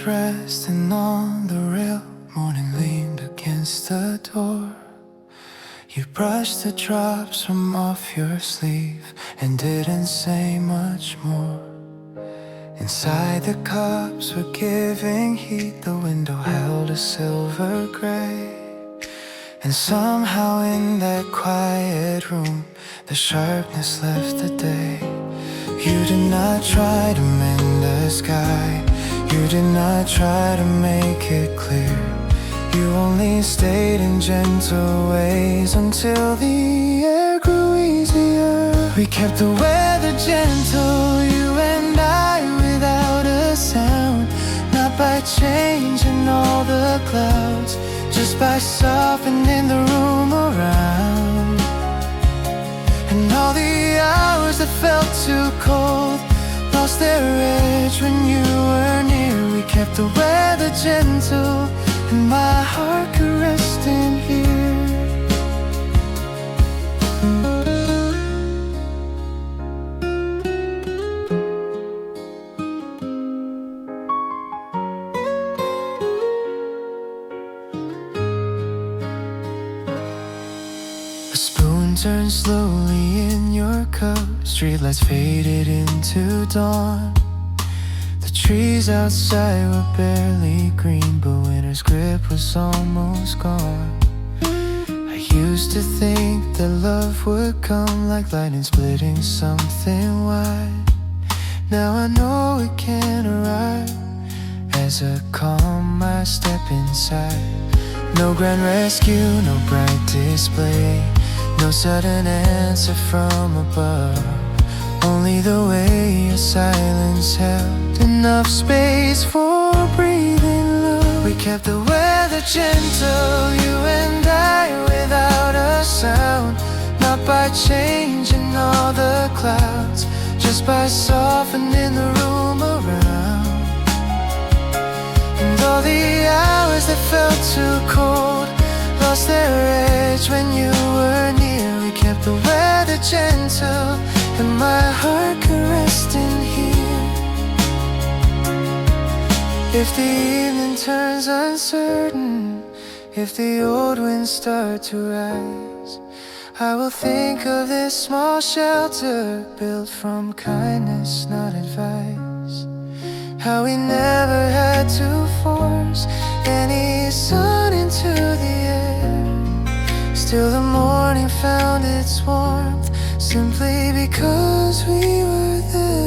resting on the rail, morning leaned against the door. You brushed the drops from off your sleeve and didn't say much more. Inside the cups were giving heat, the window held a silver gray. And somehow in that quiet room, the sharpness left the day. You did not try to mend the sky, you did not try to make it clear. You only stayed in gentle ways until the air grew easier. We kept the weather gentle, you and I, without a sound. Not by changing all the clouds, just by softening the room around. And all the hours that felt too cold lost their edge when you were near. We kept the weather gentle, and my heart could rest in here. A spoon turned slowly in your cup, streetlights faded into dawn. The trees outside were barely green, but winter's grip was almost gone. I used to think that love would come like lightning splitting something wide. Now I know it can arrive as a calm I step inside. No grand rescue, no bright display, no sudden answer from above. Only the way your silence held enough space for breathing love. We kept the weather gentle, you and I, without a sound. Not by changing all the clouds, just by softening the room around. And all the hours that felt too cold lost their edge when you were near. We kept the weather gentle, and my heart could rest in here. If the evening turns uncertain, if the old winds start to rise, I will think of this small shelter built from kindness, not advice. How we never had to force any sun into the air. Still the morning found its warmth simply because we were there.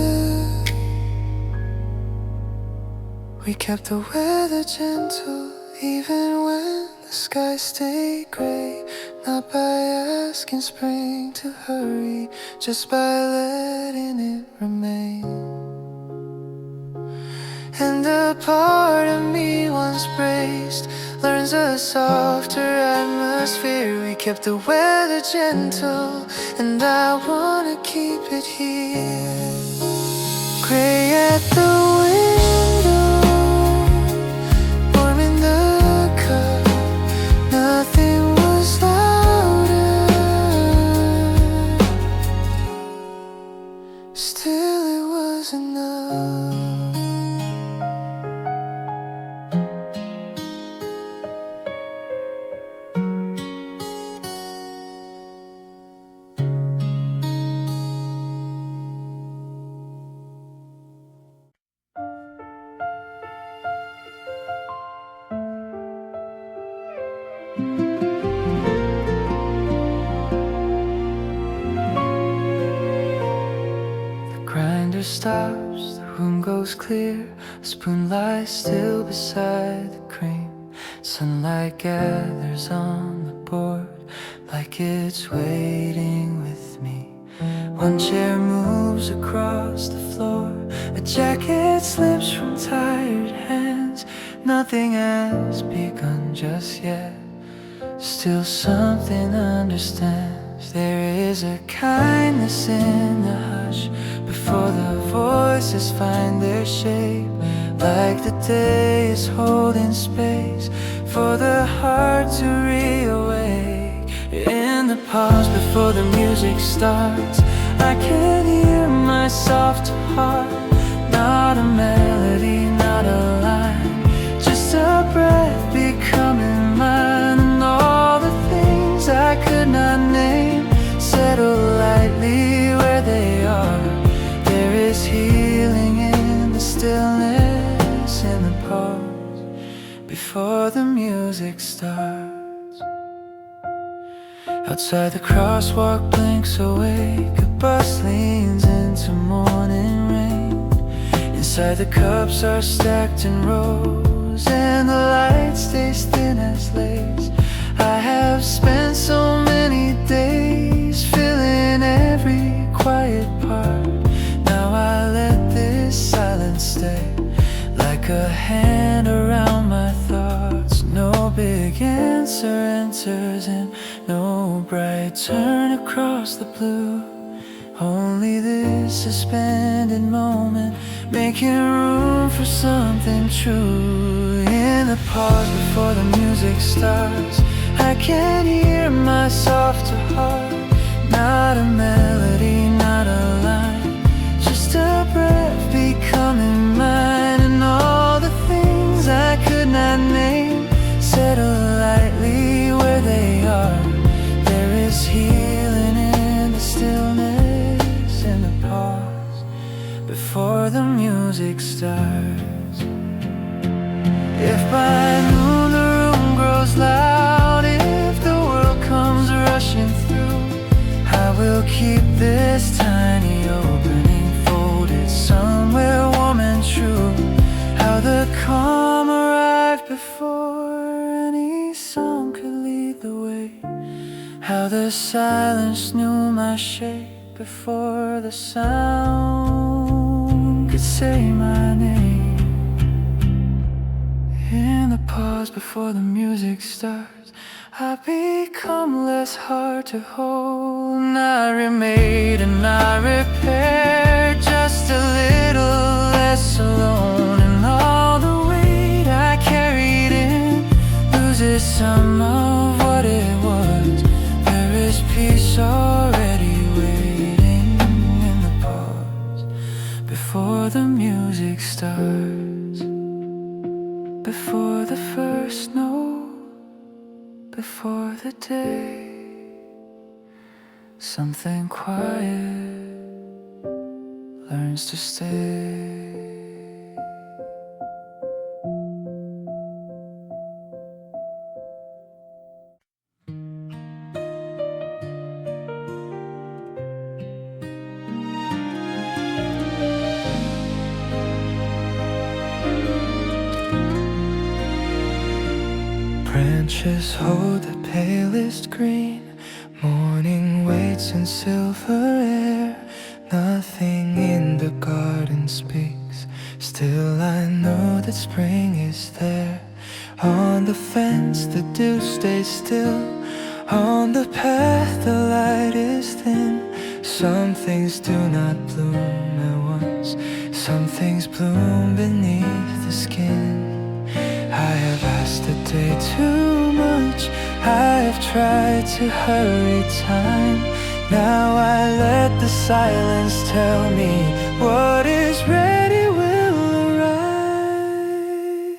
We kept the weather gentle even when the sky stayed gray. Not by asking spring to hurry, just by letting it remain. And a part of me once braced learns a softer atmosphere. We kept the weather gentle, and I wanna keep it here. Gray at the window, warm in the cup. Nothing was louder, still it was enough. Stops, the room goes clear, a spoon lies still beside the cream. Sunlight gathers on the board like it's waiting with me. One chair moves across the floor, a jacket slips from tired hands. Nothing has begun just yet, still something understands. There is a kindness in the hush before the voices find their shape, like the day is holding space for the heart to reawake. In the pause before the music starts, I can hear my soft heart. Not a melody, not a line, a breath becoming mine, and all the things I could not name settle lightly where they are. There is healing in the stillness, in the pause before the music starts. Outside the crosswalk blinks awake, a bus leans into morning rain. Inside the cups are stacked in rows, and the light stays thin as lace. I have spent so many days filling every quiet part. Now I let this silence stay like a hand around my thoughts. No big answer enters in, no bright turn across the blue. Only this suspended moment, making room for something true. In the pause before the music starts, I can hear my softer heart. Not a melody, not a line, just a breath becoming mine. And all the things I could not name settle lightly where they are. There is healing in the stillness, in the pause before the music starts. If by noon the room grows loud, if the world comes rushing through, I will keep this tiny opening folded somewhere warm and true. How the calm arrived before any song could lead the way. How the silence knew my shape before the sound could say my name. In the pause before the music starts, I become less hard to hold. Not remade and not repaired, just a little less alone. And all the weight I carried in loses some of what it was. There is peace already waiting in the pause before the music starts. Before the first note, before the day, something quiet learns to stay. Branches hold the palest green, morning waits in silver air. Nothing in the garden speaks, still I know that spring is there. On the fence the dew stays still, on the path the light is thin. Some things do not bloom at once, some things bloom beneath the skin. I have asked the day too much, I have tried to hurry time. Now I let the silence tell me what is ready will arrive.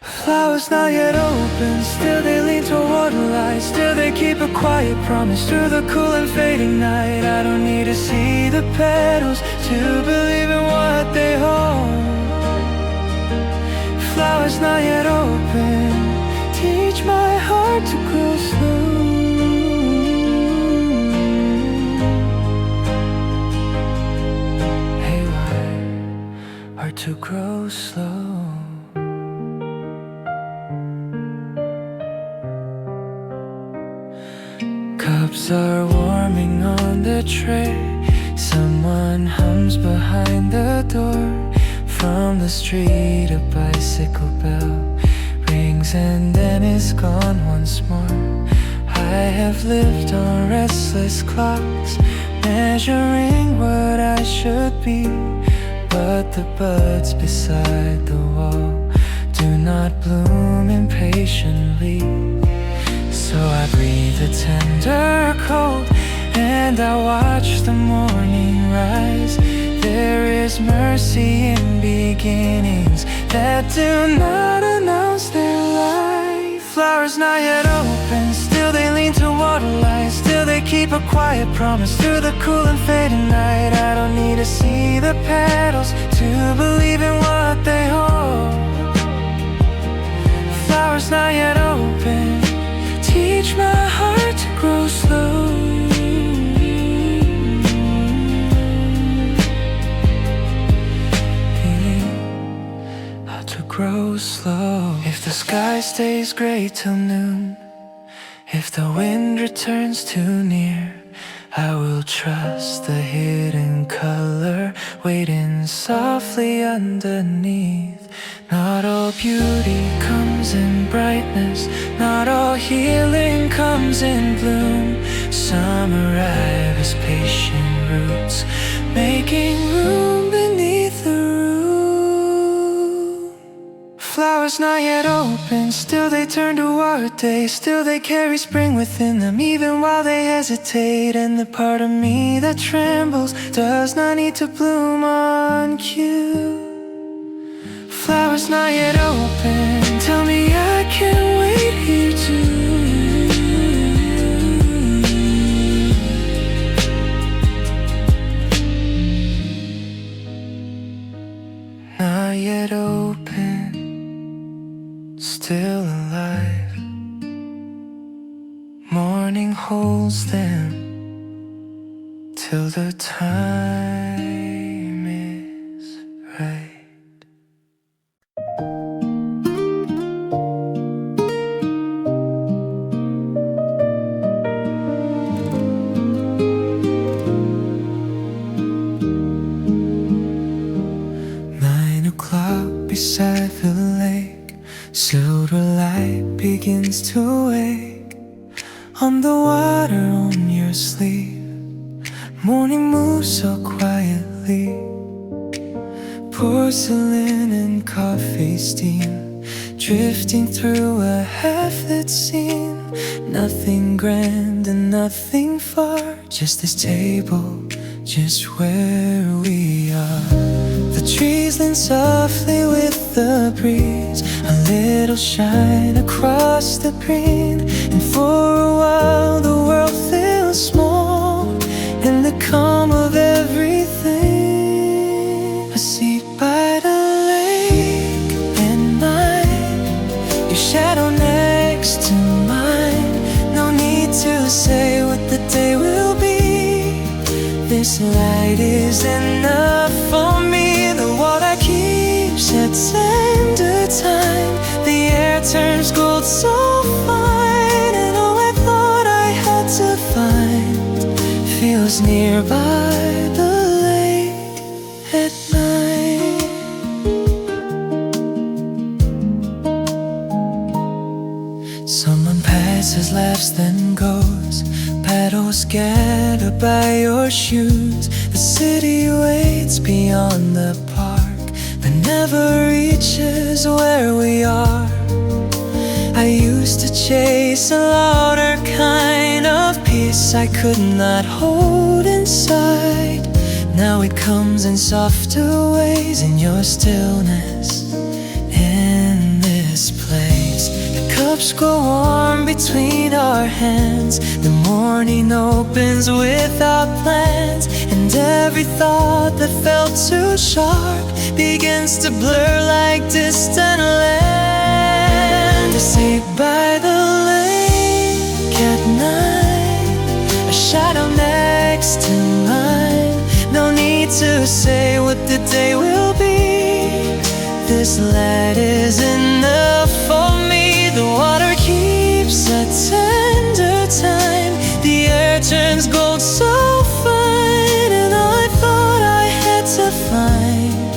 Flowers not yet open, still they lean toward the light. Still they keep a quiet promise through the cool and fading night. I don't need to see the petals to believe in what they hold. Flowers not yet open, teach my heart to grow slow. Hey, why heart to grow slow? Cups are warming on the tray. Someone hums behind the door. From the street a bicycle bell rings and then is gone once more. I have lived on restless clocks, measuring what I should be. But the buds beside the wall do not bloom impatiently. So I breathe a tender cold and I watch the morning rise. There is mercy in beginnings, that do not announce their life. Flowers not yet open, still they lean toward a light. Still they keep a quiet promise through the cool and fading night. I don't need to see the petals to believe in what they hold. Flowers not yet open, teach my heart to grow slow. Grow slow. If the sky stays gray till noon, if the wind returns too near, I will trust the hidden color waiting softly underneath. Not all beauty comes in brightness, not all healing comes in bloom. Some arrive as patient roots, making room beneath the room. Flowers not yet open, still they turn toward day. Still they carry spring within them, even while they hesitate. And the part of me that trembles does not need to bloom on cue. Flowers not yet open, tell me I can wait here too. Not yet open, still alive. Morning holds them till the time is right. Beside the lake, silver light begins to wake on the water on your sleeve. Morning moves so quietly, porcelain and coffee steam drifting through a half-lit scene. Nothing grand and nothing far, just this table, just where we are. The trees lean softly with the breeze, a little shine across the green. And for a while the world feels small in the calm of everything. A seat by the lake at night, your shadow next to mine. No need to say what the day will be, this light is enough for me. The water keeps at tender time, the air turns gold so fine. And all I thought I had to find feels nearby the lake at night. Someone passes, laughs, then goes. Paddles gather by your shoes. The city waits beyond the park, but never reaches where we are. I used to chase a louder kind of peace I could not hold inside. Now it comes in softer ways in your stillness. In this place, the cups grow warm between our hands. The morning opens without plans, and every thought that felt too sharp begins to blur like distant land. I sit by the lake at night, a shadow next to mine. No need to say what the day will be, this light is enough for me. The water keeps a tender time, the air turns gold so fine. And all I thought I had to find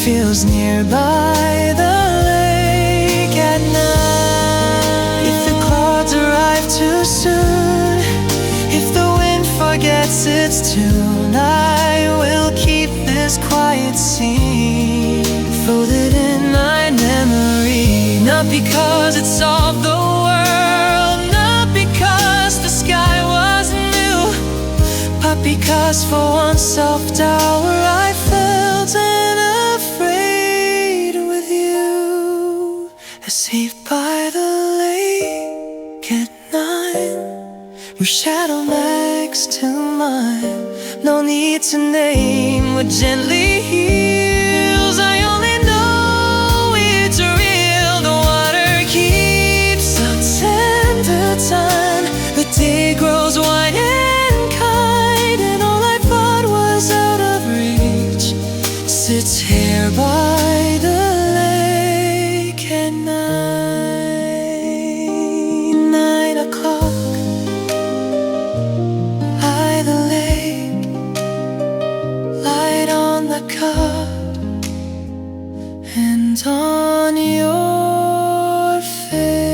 feels nearby the lake at night. If the clouds arrive too soon, if the wind forgets its tune, I will keep this quiet scene folded in my memory. Not because it solved the world, not because the sky was new, but because for one soft hour I felt unafraid with you. Your shadow next to mine, no need to name what gently heals. I only know it's real. The water keeps a tender time. The day grows wide and kind, and all I thought was out of reach sits here by the lake at night. 9 o'clock by the lake, light on the cup and on your face.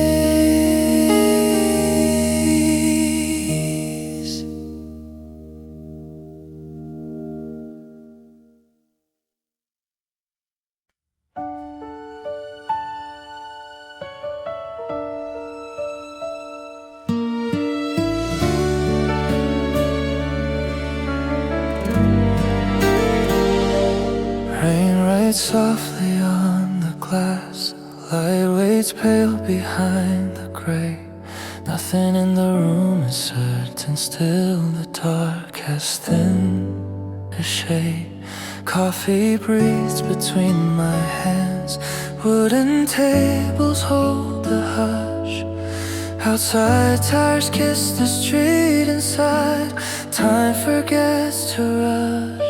Rain writes softly on the glass. Light waits pale behind the gray. Nothing in the room is certain. Still the dark has thinned a shade. Coffee breathes between my hands. Wooden tables hold the hush. Outside tires kiss the street. Inside time forgets to rush.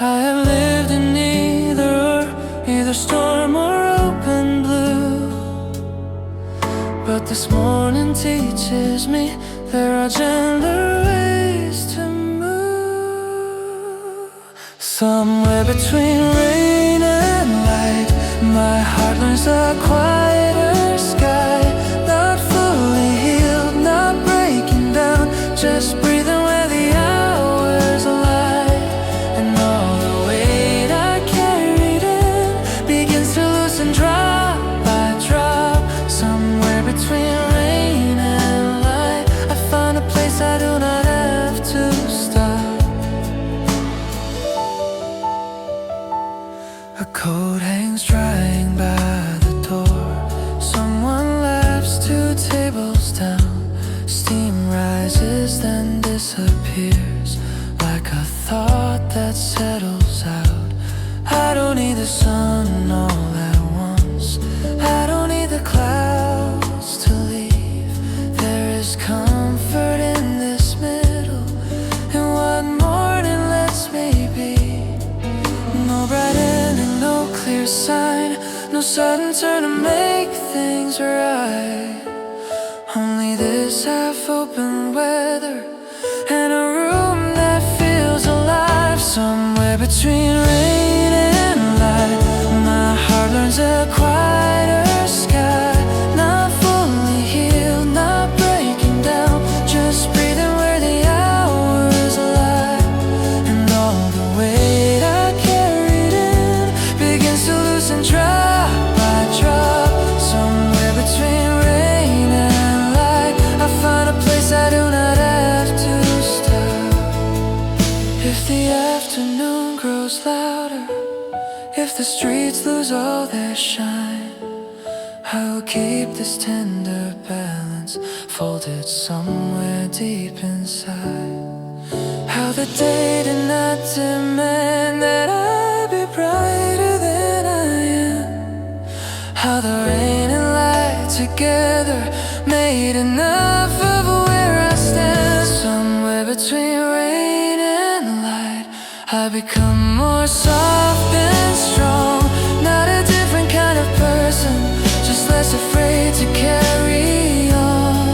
I have lived in either storm or open blue, but this morning teaches me there are gentler ways to move. Somewhere between rain and light, my heart learns a quieter sky. Not fully healed, not breaking down, just breathing where the hours lie. And all the weight I carried in begins to loosen drop by drop. Somewhere between rain and light, I found a place I do not have to stop. A coat hangs drying by the door. Someone laughs 2 tables down. Steam rises then disappears like a thought that settles out. I don't need the sun all at once. I don't need the clouds to leave. There is comfort in this middle, and what morning lets me be. No bright ending, no clear sign, no sudden turn to make things right. Only this half-open weather and a room that feels alive. Somewhere between rain and light, my heart learns a quieter sky. Not fully healed, not breaking down, just breathing where the hours lie. And all the weight I carried in begins to loosen drop by drop. Somewhere between rain and light, I find a place I do not have to stop. If the afternoon grows louder, if the streets lose all their shine, I will keep this tender balance folded somewhere deep inside. How the day did not demand that I be brighter than I am. How the rain and light together made enough of where I stand. Somewhere between rain and light, I become more soft and strong. Not a different kind of person, just less afraid to carry on.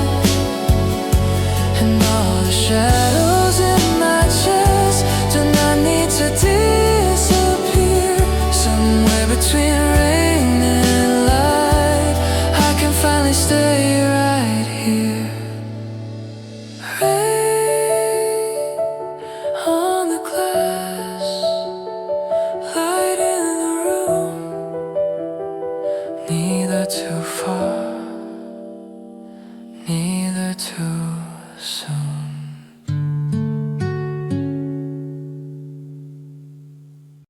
And all the shadows in my chest do not need to disappear. Somewhere between rain and light, I can finally stay right here. Rain on the glass, light in the room, neither too far, neither too